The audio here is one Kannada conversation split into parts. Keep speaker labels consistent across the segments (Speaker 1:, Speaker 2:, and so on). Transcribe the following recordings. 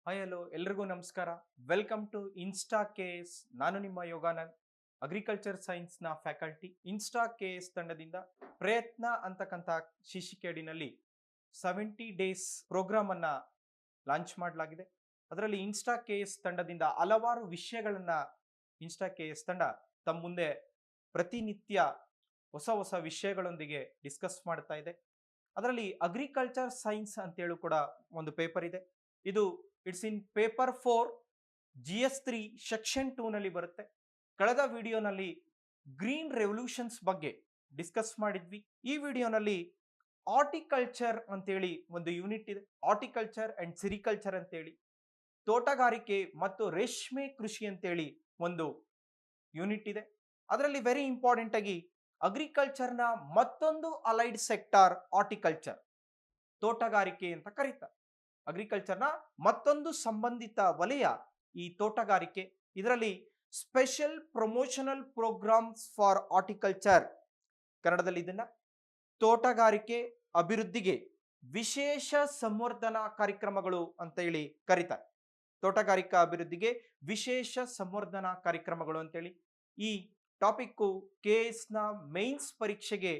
Speaker 1: ಹಾಯ್ ಹಲೋ ಎಲ್ರಿಗೂ ನಮಸ್ಕಾರ. Welcome to Insta case. ನಾನು ನಿಮ್ಮ ಯೋಗಾನಂದ್, ಅಗ್ರಿಕಲ್ಚರ್ ಸೈನ್ಸ್ನ ಫ್ಯಾಕಲ್ಟಿ. ಇನ್ಸ್ಟಾ ಕೇಸ್ ತಂಡದಿಂದ ಪ್ರಯತ್ನ ಅಂತಕ್ಕಂಥ ಶೀರ್ಷಿಕೆಯಡಿನಲ್ಲಿ 70 ಡೇಸ್ ಪ್ರೋಗ್ರಾಮ್ ಅನ್ನ ಲಾಂಚ್ ಮಾಡಲಾಗಿದೆ. ಅದರಲ್ಲಿ ಇನ್ಸ್ಟಾ ಕೇಸ್ ತಂಡದಿಂದ ಹಲವಾರು ವಿಷಯಗಳನ್ನ ಇನ್ಸ್ಟಾ ಕೇಸ್ ತಂಡ ತಮ್ಮ ಮುಂದೆ ಪ್ರತಿನಿತ್ಯ ಹೊಸ ಹೊಸ ವಿಷಯಗಳೊಂದಿಗೆ ಡಿಸ್ಕಸ್ ಮಾಡ್ತಾ ಇದೆ. ಅದರಲ್ಲಿ ಅಗ್ರಿಕಲ್ಚರ್ ಸೈನ್ಸ್ ಅಂತೇಳಿ ಕೂಡ ಒಂದು ಪೇಪರ್ ಇದೆ. ಇದು it's in paper 4 GS3 section 2 ನಲ್ಲಿ ಬರುತ್ತೆ. ಕಳೆದ ವಿಡಿಯೋನಲ್ಲಿ ಗ್ರೀನ್ ರೆವಲ್ಯೂಷನ್ಸ್ ಬಗ್ಗೆ ಡಿಸ್ಕಸ್ ಮಾಡಿದ್ವಿ. ಈ ವಿಡಿಯೋನಲ್ಲಿ ಆರ್ಟಿಕಲ್ಚರ್ ಅಂತೇಳಿ ಒಂದು ಯೂನಿಟ್ ಇದೆ. ಆರ್ಟಿಕಲ್ಚರ್ ಅಂಡ್ ಸಿರಿಕಲ್ಚರ್ ಅಂತೇಳಿ, ತೋಟಗಾರಿಕೆ ಮತ್ತು ರೇಷ್ಮೆ ಕೃಷಿ ಅಂತೇಳಿ ಒಂದು ಯೂನಿಟ್ ಇದೆ. ಅದರಲ್ಲಿ ವೆರಿ ಇಂಪಾರ್ಟೆಂಟ್ ಆಗಿ ಅಗ್ರಿಕಲ್ಚರ್ನ ಮತ್ತೊಂದು ಅಲೈಡ್ ಸೆಕ್ಟಾರ್ ಆರ್ಟಿಕಲ್ಚರ್, ತೋಟಗಾರಿಕೆ ಅಂತ ಕರೀತಾರೆ. ಅಗ್ರಿಕಲ್ಚರ್ನ ಮತ್ತೊಂದು ಸಂಬಂಧಿತ ವಲಯ ಈ ತೋಟಗಾರಿಕೆ. ಇದರಲ್ಲಿ special promotional programs for horticulture, ಕನ್ನಡದಲ್ಲಿ ಇದನ್ನ ತೋಟಗಾರಿಕೆ ಅಭಿವೃದ್ಧಿಗೆ ವಿಶೇಷ ಸಂವರ್ಧನಾ ಕಾರ್ಯಕ್ರಮಗಳು ಅಂತ ಹೇಳಿ ಕರೀತಾರೆ. ತೋಟಗಾರಿಕಾ ಅಭಿವೃದ್ಧಿಗೆ ವಿಶೇಷ ಸಂವರ್ಧನಾ ಕಾರ್ಯಕ್ರಮಗಳು ಅಂತೇಳಿ ಈ ಟಾಪಿಕ್ ಕೆಎಸ್ ನ ಮೈನ್ಸ್ ಪರೀಕ್ಷೆಗೆ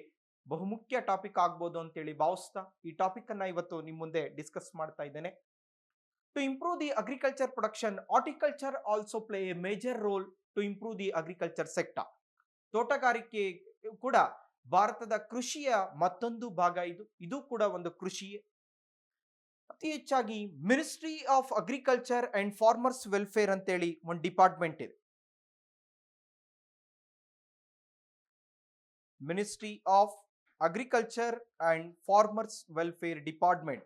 Speaker 1: ಬಹುಮುಖ್ಯ ಟಾಪಿಕ್ ಆಗ್ಬೋದು ಅಂತೇಳಿ ಭಾವಿಸ್ತಾ ಈ ಟಾಪಿಕ್ ಅನ್ನ ಇವತ್ತು ನಿಮ್ಮ ಮುಂದೆ ಡಿಸ್ಕಸ್ ಮಾಡ್ತಾ ಇದ್ದೇನೆ. To improve the agriculture production, horticulture also play a major role to improve the agriculture sector. ತೋಟಗಾರಿಕೆ ಕೂಡ ಭಾರತದ ಕೃಷಿಯ ಮತ್ತೊಂದು ಭಾಗ. ಇದು ಕೂಡ ಒಂದು ಕೃಷಿಯೇ. ಅತಿ ಹೆಚ್ಚಾಗಿ ministry of agriculture and farmers welfare ಅಂತೇಳಿ ಒಂದು ಡಿಪಾರ್ಟ್ಮೆಂಟ್ ಇದೆ. Ministry of agriculture and farmers welfare department.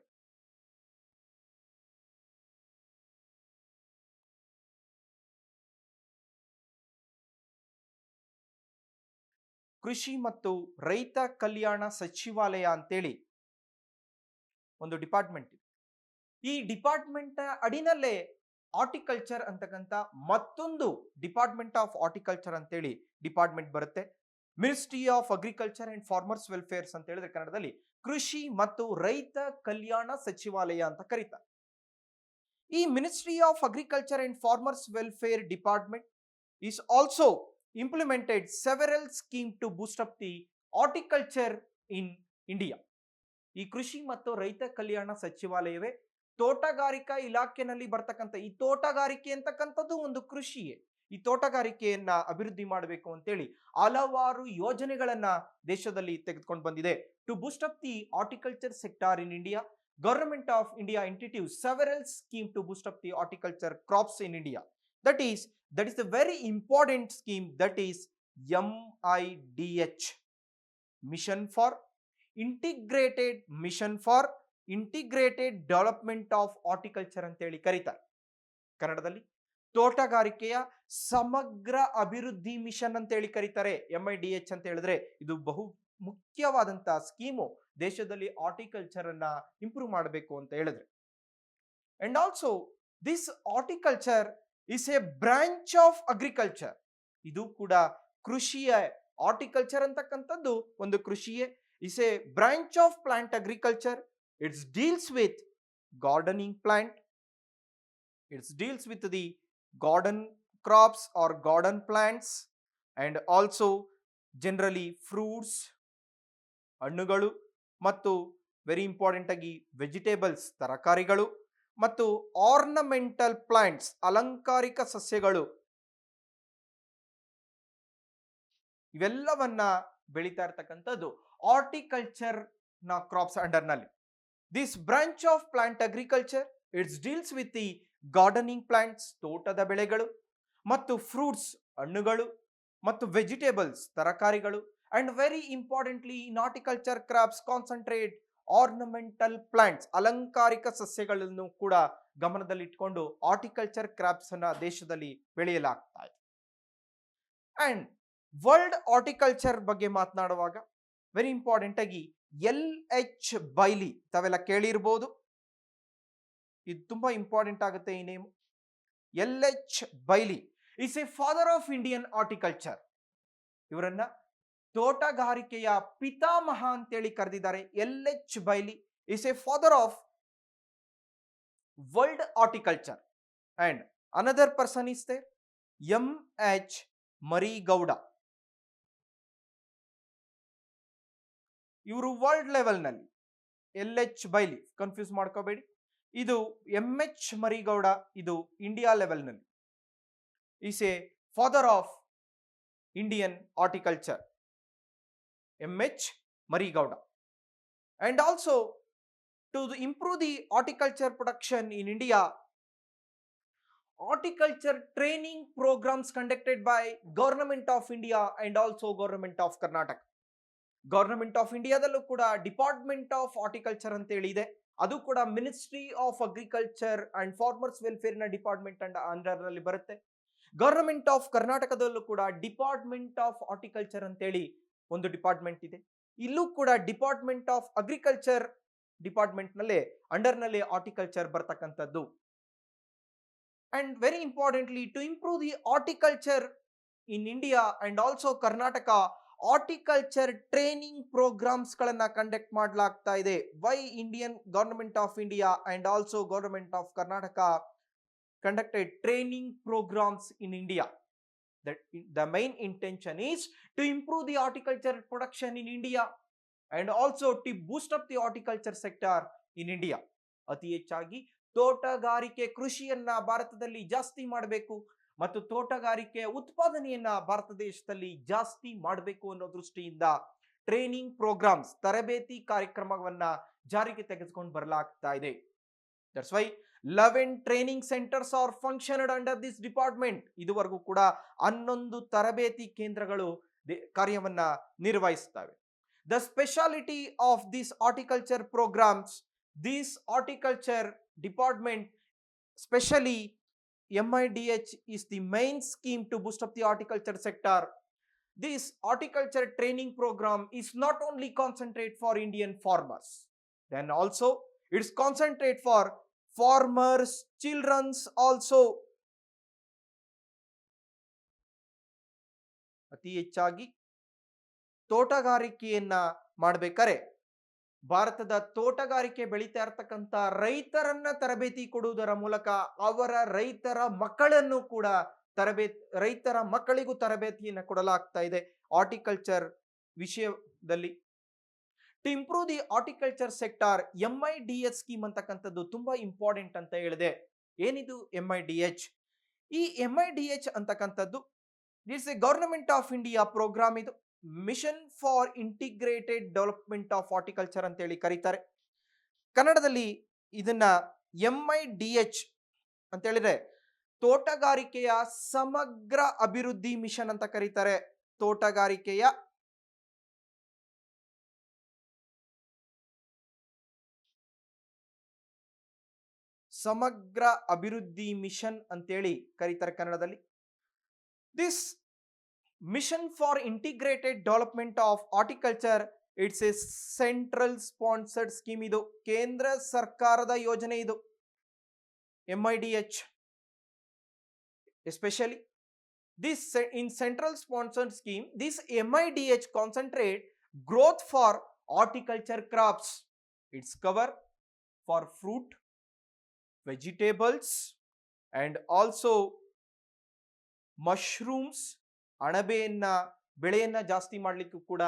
Speaker 1: ಕೃಷಿ ಮತ್ತು ರೈತ ಕಲ್ಯಾಣ ಸಚಿವಾಲಯ ಅಂತೇಳಿ ಒಂದು ಡಿಪಾರ್ಟ್ಮೆಂಟ್ ಇದೆ. ಈ ಡಿಪಾರ್ಟ್ಮೆಂಟ್ ಅಡಿನಲ್ಲೇ ಹಾರ್ಟಿಕಲ್ಚರ್ ಅಂತಕ್ಕಂಥ ಮತ್ತೊಂದು ಡಿಪಾರ್ಟ್ಮೆಂಟ್ ಆಫ್ ಹಾರ್ಟಿಕಲ್ಚರ್ ಅಂತೇಳಿ ಡಿಪಾರ್ಟ್ಮೆಂಟ್ ಬರುತ್ತೆ. Ministry of agriculture and farmers welfares ಅಂತ ಹೇಳಿದ್ರೆ ಕನ್ನಡದಲ್ಲಿ ಕೃಷಿ ಮತ್ತು ರೈತ ಕಲ್ಯಾಣ ಸಚಿವಾಲಯ ಅಂತ ಕರೀತಾರೆ. ಈ ministry of agriculture and farmers welfare department is also implemented several schemes to boost up the horticulture in India. ಈ ಕೃಷಿ ಮತ್ತು ರೈತ ಕಲ್ಯಾಣ ಸಚಿವಾಲಯವೇ ತೋಟಗಾರಿಕಾ ಇಲಾಖೆನಲ್ಲಿ ಬರ್ತಕ್ಕಂಥ ಈ ತೋಟಗಾರಿಕೆ ಅಂತಕ್ಕಂಥದ್ದು ಒಂದು ಕೃಷಿಯೇ. ಈ ತೋಟಗಾರಿಕೆಯನ್ನ ಅಭಿವೃದ್ಧಿ ಮಾಡಬೇಕು ಅಂತೇಳಿ ಹಲವಾರು ಯೋಜನೆಗಳನ್ನ ದೇಶದಲ್ಲಿ ತೆಗೆದುಕೊಂಡು ಬಂದಿದೆ. To boost up the horticulture sector in India, government of India introduced several schemes to boost up the horticulture crops in India. That is the very important scheme, that is MIDH, Mission for Integrated Development of Horticulture ಅಂತೇಳಿ ಕರೀತಾರೆ. ಕನ್ನಡದಲ್ಲಿ ತೋಟಗಾರಿಕೆಯ ಸಮಗ್ರ ಅಭಿವೃದ್ಧಿ ಮಿಷನ್ ಅಂತೇಳಿ ಕರೀತಾರೆ. MIDH ಅಂತ ಹೇಳಿದ್ರೆ ಇದು ಬಹು ಮುಖ್ಯವಾದಂತಹ ಸ್ಕೀಮು ದೇಶದಲ್ಲಿ ಹಾರ್ಟಿಕಲ್ಚರ್ ಅನ್ನ ಇಂಪ್ರೂವ್ ಮಾಡಬೇಕು ಅಂತ ಹೇಳಿದ್ರೆ. And also this horticulture is a branch of agriculture. ಇದು ಕೂಡ ಕೃಷಿಯ, ಹಾರ್ಟಿಕಲ್ಚರ್ ಅಂತಕ್ಕಂಥದ್ದು ಒಂದು ಕೃಷಿಯೇ. is a branch of plant agriculture. It deals with gardening plant. It deals with the garden crops or garden plants and also generally fruits, ಹಣ್ಣುಗಳು ಮತ್ತು ವೆರಿ ಇಂಪಾರ್ಟೆಂಟ್ ಆಗಿ ವೆಜಿಟೇಬಲ್ಸ್, ತರಕಾರಿಗಳು ಮತ್ತು ಆರ್ನಮೆಂಟಲ್ ಪ್ಲಾಂಟ್ಸ್, ಅಲಂಕಾರಿಕ ಸಸ್ಯಗಳು, ಇವೆಲ್ಲವನ್ನ ಬೆಳೀತಾ ಇರತಕ್ಕಂಥದ್ದು ಹಾರ್ಟಿಕಲ್ಚರ್ ನ ಕ್ರಾಪ್ಸ್ ಅಂಡರ್ ನಲ್ಲಿ. This branch of plant agriculture it's deals with the gardening plants, ತೋಟದ ಬೆಳೆಗಳು ಮತ್ತು ಫ್ರೂಟ್ಸ್, ಹಣ್ಣುಗಳು ಮತ್ತು ವೆಜಿಟೇಬಲ್ಸ್, ತರಕಾರಿಗಳು. And very importantly in horticulture crops concentrate ornamental plants, ಅಲಂಕಾರಿಕ ಸಸ್ಯಗಳನ್ನು ಕೂಡ ಗಮನದಲ್ಲಿಟ್ಕೊಂಡು ಹಾರ್ಟಿಕಲ್ಚರ್ ಕ್ರಾಪ್ಸ್ ಅನ್ನ ದೇಶದಲ್ಲಿ ಬೆಳೆಯಲಾಗ್ತಾ ಇದೆ. ಅಂಡ್ ವರ್ಲ್ಡ್ ಹಾರ್ಟಿಕಲ್ಚರ್ ಬಗ್ಗೆ ಮಾತನಾಡುವಾಗ ವೆರಿ ಇಂಪಾರ್ಟೆಂಟ್ ಆಗಿ LH ಬೈಲಿ ತಾವೆಲ್ಲ ಕೇಳಿರ್ಬೋದು. ಇದು ತುಂಬಾ ಇಂಪಾರ್ಟೆಂಟ್ ಆಗುತ್ತೆ ಈ name. LH Bailey is a father of Indian horticulture. ಇವರನ್ನ ತೋಟಗಾರಿಕೆಯ ಪಿತಾಮಹ ಅಂತೇಳಿ ಕರೆದಿದ್ದಾರೆ. LH Bailey is a father of world horticulture. And another person is there, M.H. Marigowda. ಇವರು ವರ್ಲ್ಡ್ ಲೆವೆಲ್ನಲ್ಲಿ, LH ಬೈಲಿ ಕನ್ಫ್ಯೂಸ್ ಮಾಡ್ಕೋಬೇಡಿ. ಇದು MH ಮರಿಗೌಡ, ಇದು ಇಂಡಿಯಾ ಲೆವೆಲ್ನಲ್ಲಿ. Is a father of Indian horticulture, MH Marigowda. And also to improve the horticulture production in India, horticulture training programs conducted by Government of India and also Government of Karnataka. Government of ಇಂಡಿಯಾದಲ್ಲೂ ಕೂಡ ಡಿಪಾರ್ಟ್ಮೆಂಟ್ ಆಫ್ ಹಾರ್ಟಿಕಲ್ಚರ್ ಅಂತ ಹೇಳಿ ಇದೆ. ಅದು ಕೂಡ ministry of agriculture and farmers welfare ನ ಡಿಪಾರ್ಟ್ಮೆಂಟ್ ಅಂಡ್ ಅಂಡರ್ ನಲ್ಲಿ ಬರುತ್ತೆ. ಗವರ್ನಮೆಂಟ್ ಆಫ್ ಕರ್ನಾಟಕದಲ್ಲೂ ಕೂಡ ಡಿಪಾರ್ಟ್ಮೆಂಟ್ ಆಫ್ ಹಾರ್ಟಿಕಲ್ಚರ್ ಅಂತೇಳಿ ಒಂದು ಡಿಪಾರ್ಟ್ಮೆಂಟ್ ಇದೆ. ಇಲ್ಲೂ ಕೂಡ ಡಿಪಾರ್ಟ್ಮೆಂಟ್ ಆಫ್ ಅಗ್ರಿಕಲ್ಚರ್ ಡಿಪಾರ್ಟ್ಮೆಂಟ್ ನಲ್ಲೇ ಅಂಡರ್ ನಲ್ಲಿ ಹಾರ್ಟಿಕಲ್ಚರ್ ಬರ್ತಕ್ಕಂಥದ್ದು. And very importantly, to improve the horticulture in India and also Karnataka, horticulture training programmes ಗಳನ್ನ ಕಂಡಕ್ಟ್ ಮಾಡಲಾಗ್ತಾ ಇದೆ. Why Indian government of India and also government of Karnataka conducted training programs in India. That the main intention is to improve the horticulture production in India and also to boost up the horticulture sector in India. ಅತಿ ಹೆಚ್ಚಾಗಿ ತೋಟಗಾರಿಕೆ ಕೃಷಿಯನ್ನ ಭಾರತದಲ್ಲಿ ಜಾಸ್ತಿ ಮಾಡಬೇಕು ಮತ್ತು ತೋಟಗಾರಿಕೆ ಉತ್ಪಾದನೆಯನ್ನ ಭಾರತ ದೇಶದಲ್ಲಿ ಜಾಸ್ತಿ ಮಾಡಬೇಕು ಅನ್ನೋ ದೃಷ್ಟಿಯಿಂದ ಟ್ರೈನಿಂಗ್ ಪ್ರೋಗ್ರಾಮ್ಸ್, ತರಬೇತಿ ಕಾರ್ಯಕ್ರಮವನ್ನ ಜಾರಿಗೆ ತೆಗೆದುಕೊಂಡು ಬರಲಾಗ್ತಾ ಇದೆ. That's why 11 training centres are functioned under this department. ಇದುವರೆಗೂ ಕೂಡ 11 ತರಬೇತಿ ಕೇಂದ್ರಗಳು ಕಾರ್ಯವನ್ನ ನಿರ್ವಹಿಸುತ್ತವೆ. The speciality of this horticulture programmes, this horticulture department, specially MIDH is the main scheme to boost up the horticulture sector. This horticulture training program is not only concentrate for Indian farmers, then also it's concentrate for farmers, children's also. ಅತಿ ಹೆಚ್ಚಾಗಿ ತೋಟಗಾರಿಕೆಯನ್ನ ಮಾಡಬೇಕಾರೆ ಭಾರತದ ತೋಟಗಾರಿಕೆ ಬೆಳೀತಾ ಇರತಕ್ಕಂತ ರೈತರನ್ನ ತರಬೇತಿ ಕೊಡುವುದರ ಮೂಲಕ ಅವರ ರೈತರ ಮಕ್ಕಳನ್ನು ಕೂಡ ರೈತರ ಮಕ್ಕಳಿಗೂ ತರಬೇತಿಯನ್ನು ಕೊಡಲಾಗ್ತಾ ಇದೆ ಹಾರ್ಟಿಕಲ್ಚರ್ ವಿಷಯದಲ್ಲಿ. To improve the horticulture sector, MIDH scheme ಅಂತಕ್ಕಂಥದ್ದು ತುಂಬಾ ಇಂಪಾರ್ಟೆಂಟ್ ಅಂತ ಹೇಳಿದೆ. ಏನಿದು MIDH? ಈ MIDH ಅಂತಕ್ಕಂಥದ್ದು it's a government of India programme. ಇದು mission for integrated development of horticulture ಅಂತ ಹೇಳಿ ಕರೀತಾರೆ. ಕನ್ನಡದಲ್ಲಿ ಇದನ್ನ MIDH ಅಂತ ಹೇಳಿದ್ರೆ ತೋಟಗಾರಿಕೆಯ ಸಮಗ್ರ ಅಭಿವೃದ್ಧಿ ಮಿಷನ್ ಅಂತ ಕರೀತಾರೆ. ತೋಟಗಾರಿಕೆಯ ಸಮಗ್ರ ಅಭಿವೃದ್ಧಿ ಮಿಷನ್ ಅಂತೇಳಿ ಕರೀತಾರೆ ಕನ್ನಡದಲ್ಲಿ. This mission for integrated development of horticulture, it's a central sponsored scheme. ಇದು ಕೇಂದ್ರ ಸರ್ಕಾರದ ಯೋಜನೆ. ಇದು MIDH especially this in central sponsored scheme, this MIDH concentrate growth for horticulture crops. It's cover for fruit, vegetables and also mushrooms. ಅಣಬೆಯನ್ನ ಬೆಳೆಯನ್ನ ಜಾಸ್ತಿ ಮಾಡ್ಲಿಕ್ಕೂ ಕೂಡ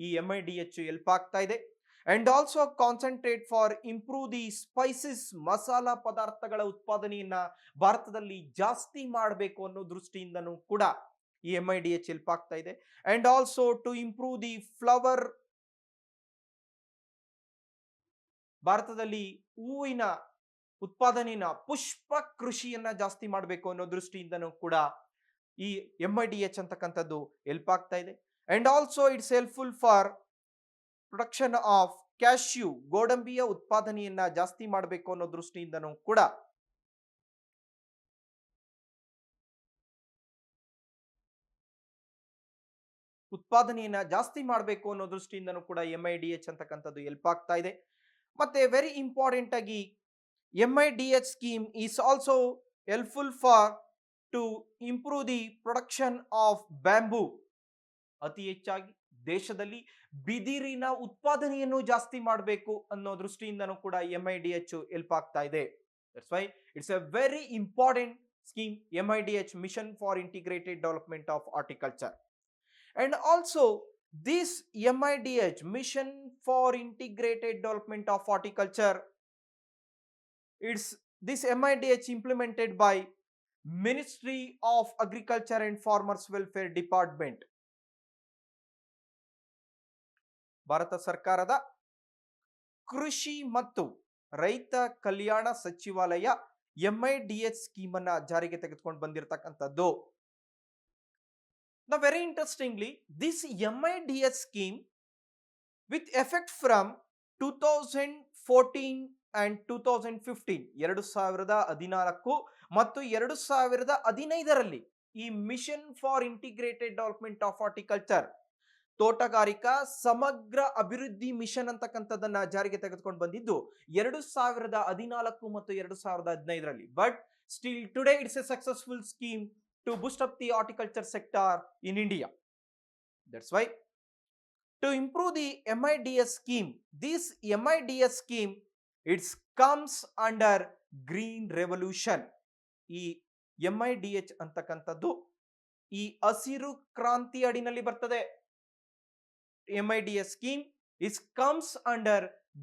Speaker 1: ಈ MIDH ಹೆಲ್ಪ್ ಆಗ್ತಾ ಇದೆ. And also concentrate for improve the spices, masala ಪದಾರ್ಥಗಳ ಉತ್ಪಾದನೆಯನ್ನ ಭಾರತದಲ್ಲಿ ಜಾಸ್ತಿ ಮಾಡಬೇಕು ಅನ್ನೋ ದೃಷ್ಟಿಯಿಂದನೂ ಕೂಡ ಈ MIDH ಹೆಲ್ಪ್ ಆಗ್ತಾ ಇದೆ. And also to improve the flower, ಭಾರತದಲ್ಲಿ ಹೂವಿನ ಉತ್ಪಾದನೆಯನ್ನ, ಪುಷ್ಪ ಕೃಷಿಯನ್ನ ಜಾಸ್ತಿ ಮಾಡಬೇಕು ಅನ್ನೋ ದೃಷ್ಟಿಯಿಂದನೂ ಕೂಡ ಈ MIDH ಅಂತಕ್ಕಂಥದ್ದು ಹೆಲ್ಪ್ ಆಗ್ತಾ ಇದೆ. And also it's helpful for production of cashew, ಗೋಡಂಬಿಯ ಉತ್ಪಾದನೆಯನ್ನ ಜಾಸ್ತಿ ಮಾಡಬೇಕು ಅನ್ನೋ ದೃಷ್ಟಿಯಿಂದನೂ ಕೂಡ MIDH ಅಂತಕ್ಕಂಥದ್ದು ಹೆಲ್ಪ್ ಆಗ್ತಾ ಇದೆ. ಮತ್ತೆ ವೆರಿ ಇಂಪಾರ್ಟೆಂಟ್ ಆಗಿ MIDH scheme is also helpful for to improve the production of bamboo. ಅತಿ ಹೆಚ್ಚಾಗಿ ದೇಶದಲ್ಲಿ ಬಿದಿರಿನ ಉತ್ಪಾದನೆಯನ್ನು ಜಾಸ್ತಿ ಮಾಡಬೇಕು ಅನ್ನೋ ದೃಷ್ಟಿಯಿಂದನೂ ಕೂಡ MIDH ಹೆಲ್ಪ್ ಆಗ್ತಾ ಇದೆ. That's why it's a very important scheme, MIDH, Mission for Integrated Development of Horticulture. And also this MIDH, Mission for Integrated Development of Horticulture, it's this MIDH implemented by Ministry of Agriculture and Farmers Welfare Department. Bharat ಸರ್ಕಾರದ ಕೃಷಿ ಮತ್ತು ರೈತ ಕಲ್ಯಾಣ ಸಚಿವಾಲಯ MIDH ಸ್ಕೀಮ್ ಅನ್ನ ಜಾರಿಗೆ ತೆಗೆದುಕೊಂಡು ಬಂದಿರತಕ್ಕಂಥದ್ದು. Now very interestingly, this MIDH scheme with effect from 2014 and 2015, 2014 ಮತ್ತು 2015ರಲ್ಲಿ ಈ mission for integrated development of horticulture, ತೋಟಗಾರಿಕಾ ಸಮಗ್ರ ಅಭಿವೃದ್ಧಿ ಮಿಷನ್ ಅಂತಕ್ಕಂಥದ್ದನ್ನ ಜಾರಿಗೆ ತೆಗೆದುಕೊಂಡು ಬಂದಿದ್ದು 2014 ಮತ್ತು 2015ರಲ್ಲಿ. But still today it's a successful scheme to boost up the horticulture sector in India. That's why to improve the MIDH scheme, this MIDH scheme, it comes under green revolution. ಈ MIDH ಅಂತಕ್ಕಂಥದ್ದು ಈ ಹಸಿರು ಕ್ರಾಂತಿ ಅಡಿನಲ್ಲಿ ಬರ್ತದೆ. MIDH scheme is comes under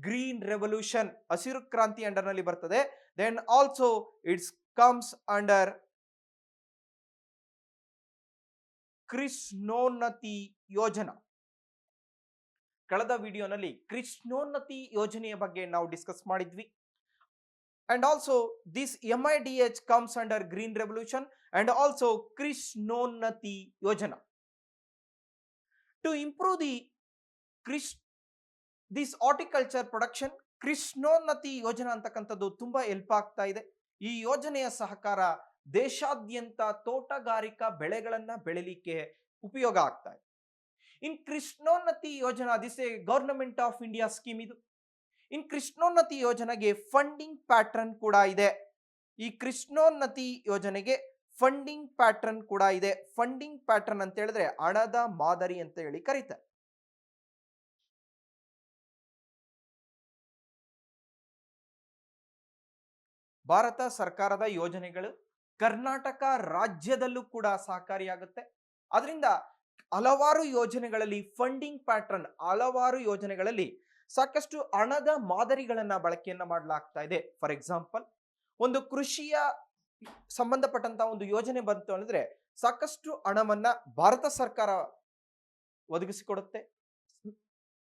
Speaker 1: green revolution, ಹಸಿರು ಕ್ರಾಂತಿ ಅಂಡರ್ ನಲ್ಲಿ ಬರ್ತದೆ. Then also it comes under ಕೃಷ್ಣೋನ್ನತಿ ಯೋಜನಾ. ಕಳೆದ ವಿಡಿಯೋನಲ್ಲಿ ಕೃಷ್ಣೋನ್ನತಿ ಯೋಜನೆಯ ಬಗ್ಗೆ ನಾವು ಡಿಸ್ಕಸ್ ಮಾಡಿದ್ವಿ. And also this MIDH comes under green revolution and also Krishonnati Yojana. To improve this horticulture production, Krishonnati Yojana ಅಂತಕ್ಕಂಥದ್ದು ತುಂಬಾ ಹೆಲ್ಪ್ ಆಗ್ತಾ ಇದೆ. ಈ ಯೋಜನೆಯ ಸಹಕಾರ ದೇಶಾದ್ಯಂತ ತೋಟಗಾರಿಕಾ ಬೆಳೆಗಳನ್ನ ಬೆಳಿಲಿಕ್ಕೆ ಉಪಯೋಗ ಆಗ್ತಾ ಇದೆ. ಇನ್ ಕೃಷ್ಣೋನ್ನತಿ ಯೋಜನಾ, this A government of India scheme ಇದು. ಇನ್ ಕೃಷ್ಣೋನ್ನತಿ ಯೋಜನೆಗೆ ಫಂಡಿಂಗ್ ಪ್ಯಾಟರ್ನ್ ಕೂಡ ಇದೆ. ಈ ಕೃಷ್ಣೋನ್ನತಿ ಯೋಜನೆಗೆ ಫಂಡಿಂಗ್ ಪ್ಯಾಟರ್ನ್ ಕೂಡ ಇದೆ. ಫಂಡಿಂಗ್ ಪ್ಯಾಟರ್ನ್ ಅಂತ ಹೇಳಿದ್ರೆ ಹಣದ ಮಾದರಿ ಅಂತ ಹೇಳಿ ಕರೀತಾರೆ. ಭಾರತ ಸರ್ಕಾರದ ಯೋಜನೆಗಳು ಕರ್ನಾಟಕ ರಾಜ್ಯದಲ್ಲೂ ಕೂಡ ಸಹಕಾರಿಯಾಗುತ್ತೆ. ಅದರಿಂದ ಹಲವಾರು ಯೋಜನೆಗಳಲ್ಲಿ ಫಂಡಿಂಗ್ ಪ್ಯಾಟರ್ನ್, ಹಲವಾರು ಯೋಜನೆಗಳಲ್ಲಿ ಸಾಕಷ್ಟು ಹಣದ ಮಾದರಿಗಳನ್ನ ಬಳಕೆಯನ್ನ ಮಾಡಲಾಗ್ತಾ ಇದೆ. ಫಾರ್ ಎಕ್ಸಾಂಪಲ್, ಒಂದು ಕೃಷಿಯ ಸಂಬಂಧಪಟ್ಟಂತ ಒಂದು ಯೋಜನೆ ಬಂತು ಅಂದ್ರೆ ಸಾಕಷ್ಟು ಹಣವನ್ನ ಭಾರತ ಸರ್ಕಾರ ಒದಗಿಸಿಕೊಡುತ್ತೆ,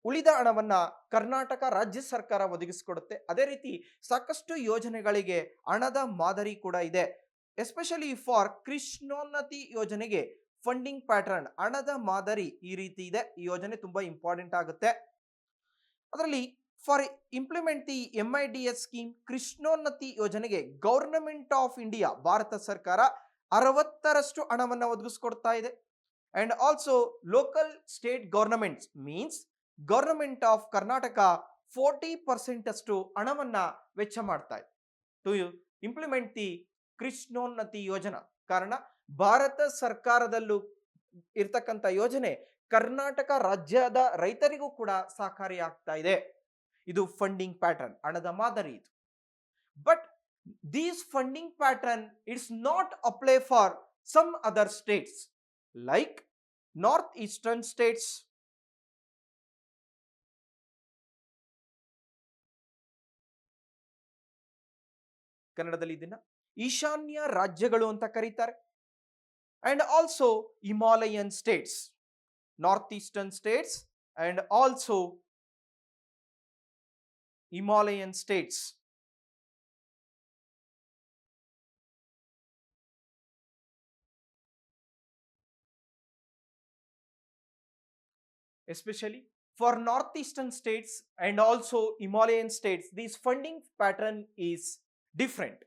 Speaker 1: ಉಳಿದ ಹಣವನ್ನ ಕರ್ನಾಟಕ ರಾಜ್ಯ ಸರ್ಕಾರ ಒದಗಿಸಿಕೊಡುತ್ತೆ. ಅದೇ ರೀತಿ ಸಾಕಷ್ಟು ಯೋಜನೆಗಳಿಗೆ ಹಣದ ಮಾದರಿ ಕೂಡ ಇದೆ. ಎಸ್ಪೆಷಲಿ ಫಾರ್ ಕೃಷ್ಣೋನ್ನತಿ ಯೋಜನೆಗೆ ಫಂಡಿಂಗ್ ಪ್ಯಾಟರ್ನ್, ಹಣದ ಮಾದರಿ ಈ ರೀತಿ ಇದೆ. ಈ ಯೋಜನೆ ತುಂಬಾ ಇಂಪಾರ್ಟೆಂಟ್ ಆಗುತ್ತೆ. ಅದರಲ್ಲಿ for implement the MIDH scheme, Krishonnati ಯೋಜನೆಗೆ ಗವರ್ನಮೆಂಟ್ ಆಫ್ ಇಂಡಿಯಾ, ಭಾರತ ಸರ್ಕಾರ 60% ಹಣವನ್ನ ಒದಗಿಸ್ಕೊಡ್ತಾ ಇದೆ. And also local state governments means government of Karnataka 40% ಅಷ್ಟು ಹಣವನ್ನ ವೆಚ್ಚ ಮಾಡ್ತಾ ಇದೆ ಟು ಇಂಪ್ಲಿಮೆಂಟ್ ದಿ ಕೃಷ್ಣೋನ್ನತಿ ಯೋಜನಾ. ಕಾರಣ ಭಾರತ ಸರ್ಕಾರದಲ್ಲೂ ಇರ್ತಕ್ಕಂಥ ಯೋಜನೆ ಕರ್ನಾಟಕ ರಾಜ್ಯದ ರೈತರಿಗೂ ಕೂಡ ಸಹಕಾರಿ ಆಗ್ತಾ ಇದೆ. ಇದು ಫಂಡಿಂಗ್ ಪ್ಯಾಟರ್ನ್, ಹಣದ ಮಾದರಿ ಇದು. But these funding pattern it's not apply for some other states like north eastern states, ಕನ್ನಡದಲ್ಲಿ ಇದನ್ನ ಈಶಾನ್ಯ ರಾಜ್ಯಗಳು ಅಂತ ಕರೀತಾರೆ. And also Himalayan states, north eastern states and also Himalayan states. Especially for northeastern states and also Himalayan states, this funding pattern is different.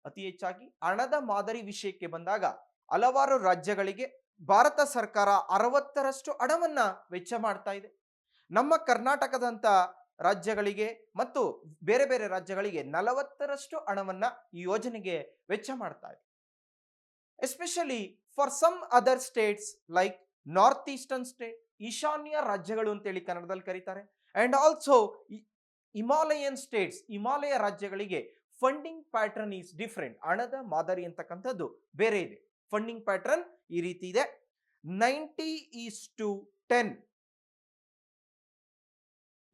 Speaker 1: ಅತಿ ಹೆಚ್ಚಾಗಿ ಹಣದ ಮಾದರಿ ವಿಷಯಕ್ಕೆ ಬಂದಾಗ ಹಲವಾರು ರಾಜ್ಯಗಳಿಗೆ ಭಾರತ ಸರ್ಕಾರ 60% ಹಣವನ್ನ ವೆಚ್ಚ ಮಾಡ್ತಾ ಇದೆ. ನಮ್ಮ ಕರ್ನಾಟಕದಂತ ರಾಜ್ಯಗಳಿಗೆ ಮತ್ತು ಬೇರೆ ಬೇರೆ ರಾಜ್ಯಗಳಿಗೆ 40% ಹಣವನ್ನ ಈ ಯೋಜನೆಗೆ ವೆಚ್ಚ ಮಾಡ್ತಾ ಇದೆ. Especially for some other states like north eastern state, ಈಶಾನ್ಯ ರಾಜ್ಯಗಳು ಅಂತೇಳಿ ಕನ್ನಡದಲ್ಲಿ ಕರೀತಾರೆ. And also Himalayan states, Himalaya ರಾಜ್ಯಗಳಿಗೆ ಫಂಡಿಂಗ್ ಪ್ಯಾಟರ್ನ್ ಈಸ್ ಡಿಫರೆಂಟ್. ಹಣದ ಮಾದರಿ ಅಂತಕ್ಕಂಥದ್ದು ಬೇರೆ ಇದೆ. ಫಂಡಿಂಗ್ ಪ್ಯಾಟರ್ನ್ ಈ ರೀತಿ ಇದೆ. 90:10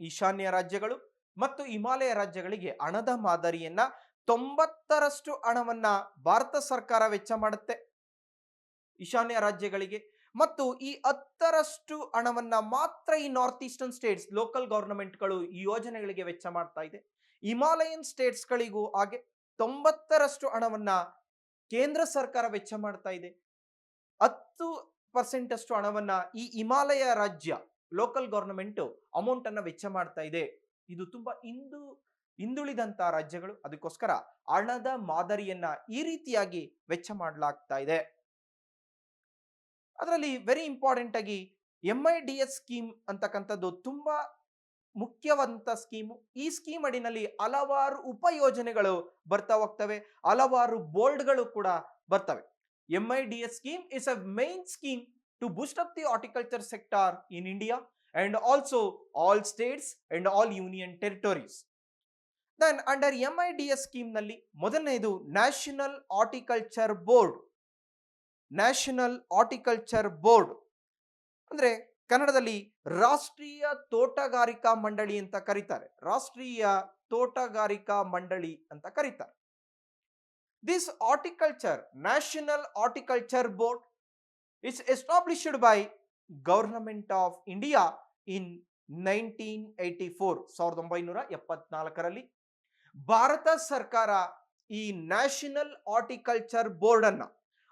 Speaker 1: ಈಶಾನ್ಯ ರಾಜ್ಯಗಳು ಮತ್ತು ಹಿಮಾಲಯ ರಾಜ್ಯಗಳಿಗೆ ಹಣದ ಮಾದರಿಯನ್ನ 90ರಷ್ಟು ಹಣವನ್ನ ಭಾರತ ಸರ್ಕಾರ ವೆಚ್ಚ ಮಾಡುತ್ತೆ ಈಶಾನ್ಯ ರಾಜ್ಯಗಳಿಗೆ, ಮತ್ತು ಈ 10ರಷ್ಟು ಹಣವನ್ನ ಮಾತ್ರ ಈ ನಾರ್ತ್ ಈಸ್ಟರ್ನ್ ಸ್ಟೇಟ್ಸ್ ಲೋಕಲ್ ಗವರ್ನಮೆಂಟ್ಗಳು ಈ ಯೋಜನೆಗಳಿಗೆ ವೆಚ್ಚ ಮಾಡ್ತಾ ಇದೆ. ಹಿಮಾಲಯನ್ ಸ್ಟೇಟ್ಸ್ಗಳಿಗೂ ಹಾಗೆ 90ರಷ್ಟು ಹಣವನ್ನ ಕೇಂದ್ರ ಸರ್ಕಾರ ವೆಚ್ಚ ಮಾಡ್ತಾ ಇದೆ. 10% ಅಷ್ಟು ಹಣವನ್ನ ಈ ಹಿಮಾಲಯ ರಾಜ್ಯ ಲೋಕಲ್ ಗವರ್ನಮೆಂಟ್ ಅಮೌಂಟ್ ಅನ್ನ ವೆಚ್ಚ ಮಾಡ್ತಾ ಇದೆ. ಇದು ತುಂಬಾ ಹಿಂದುಳಿದಂತ ರಾಜ್ಯಗಳು, ಅದಕ್ಕೋಸ್ಕರ ಹಣದ ಮಾದರಿಯನ್ನ ಈ ರೀತಿಯಾಗಿ ವೆಚ್ಚ ಮಾಡಲಾಗ್ತಾ ಇದೆ. ಅದರಲ್ಲಿ ವೆರಿ ಇಂಪಾರ್ಟೆಂಟ್ ಆಗಿ MIDS ಸ್ಕೀಮ್ ಅಂತಕ್ಕಂಥದ್ದು ತುಂಬಾ ಮುಖ್ಯವಾದಂತ ಸ್ಕೀಮು. ಈ ಸ್ಕೀಮ್ ಅಡಿನಲ್ಲಿ ಹಲವಾರು ಉಪಯೋಜನೆಗಳು ಬರ್ತಾ ಹೋಗ್ತವೆ, ಹಲವಾರು ಬೋರ್ಡ್ಗಳು ಕೂಡ ಬರ್ತವೆ. MIDS scheme is a main scheme to boost up the horticulture sector in India and also all states and all union territories. Then under MIDS scheme ನಲ್ಲಿ ಮೊದಲನೆಯದು national horticulture board. National horticulture board ಅಂದ್ರೆ ಕನ್ನಡದಲ್ಲಿ ರಾಷ್ಟ್ರೀಯ ತೋಟಗಾರಿಕಾ ಮಂಡಳಿ ಅಂತ ಕರೀತಾರೆ. ರಾಷ್ಟ್ರೀಯ ತೋಟಗಾರಿಕಾ ಮಂಡಳಿ ಅಂತ ಕರೀತಾರೆ. This horticulture, National Horticulture Board, is established by Government of India in 1984. 1974ರಲ್ಲಿ Bharat ಸರ್ಕಾರ ಈ ನ್ಯಾಷನಲ್ ಹಾರ್ಟಿಕಲ್ಚರ್ ಬೋರ್ಡ್ ಅನ್ನ,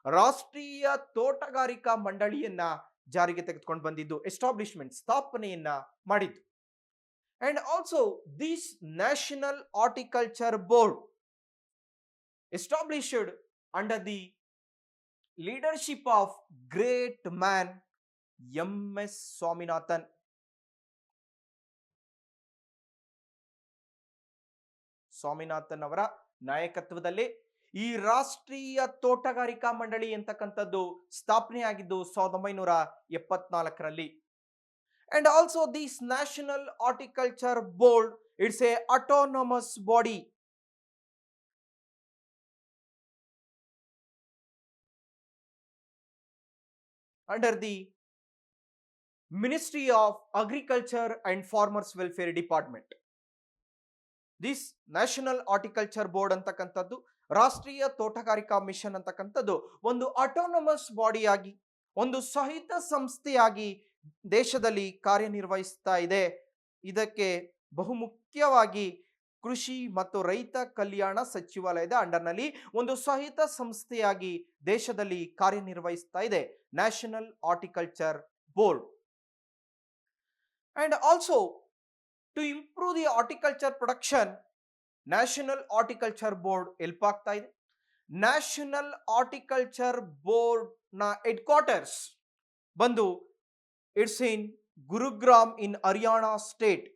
Speaker 1: ರಾಷ್ಟ್ರೀಯ ತೋಟಗಾರಿಕಾ ಮಂಡಳಿಯನ್ನ ಜಾರಿಗೆ ತೆಗೆದುಕೊಂಡು ಬಂದಿದ್ದು, ಎಸ್ಟಾಬ್ಲಿಷ್ಮೆಂಟ್ ಸ್ಥಾಪನೆಯನ್ನ ಮಾಡಿದ್ದು. And also this national horticulture board established under the leadership of great man MS Swaminathan. Swaminathan ಅವರ ನಾಯಕತ್ವದಲ್ಲಿ ಈ ರಾಷ್ಟ್ರೀಯ ತೋಟಗಾರಿಕಾ ಮಂಡಳಿ ಅಂತಕ್ಕಂಥದ್ದು ಸ್ಥಾಪನೆಯಾಗಿದ್ದು 1974ರಲ್ಲಿ. And also this National Horticulture Board, it's a autonomous body. Under the Ministry of Agriculture and Farmers Welfare Department. This National Horticulture Board ಅಂತಕ್ಕಂಥದ್ದು, ರಾಷ್ಟ್ರೀಯ ತೋಟಗಾರಿಕಾ ಮಿಷನ್ ಅಂತಕ್ಕಂಥದ್ದು ಒಂದು ಆಟೋನಮಸ್ ಬಾಡಿ ಆಗಿ, ಒಂದು ಸಹಿತ ಸಂಸ್ಥೆಯಾಗಿ ದೇಶದಲ್ಲಿ ಕಾರ್ಯನಿರ್ವಹಿಸ್ತಾ ಇದೆ. ಇದಕ್ಕೆ ಬಹುಮುಖ್ಯವಾಗಿ ಕೃಷಿ ಮತ್ತು ರೈತ ಕಲ್ಯಾಣ ಸಚಿವಾಲಯದ ಅಂಡರ್ನಲ್ಲಿ ಒಂದು ಸಹಿತ ಸಂಸ್ಥೆಯಾಗಿ ದೇಶದಲ್ಲಿ ಕಾರ್ಯನಿರ್ವಹಿಸ್ತಾ ಇದೆ national horticulture board. And also to improve the horticulture production, national horticulture board help ಆಗ್ತಾ ಇದೆ. ನ್ಯಾಷನಲ್ ಹಾರ್ಟಿಕಲ್ಚರ್ ಬೋರ್ಡ್ ನ ಹೆಡ್ ಕ್ವಾರ್ಟರ್ಸ್ ಬಂದು it's in Gurugram in Haryana state.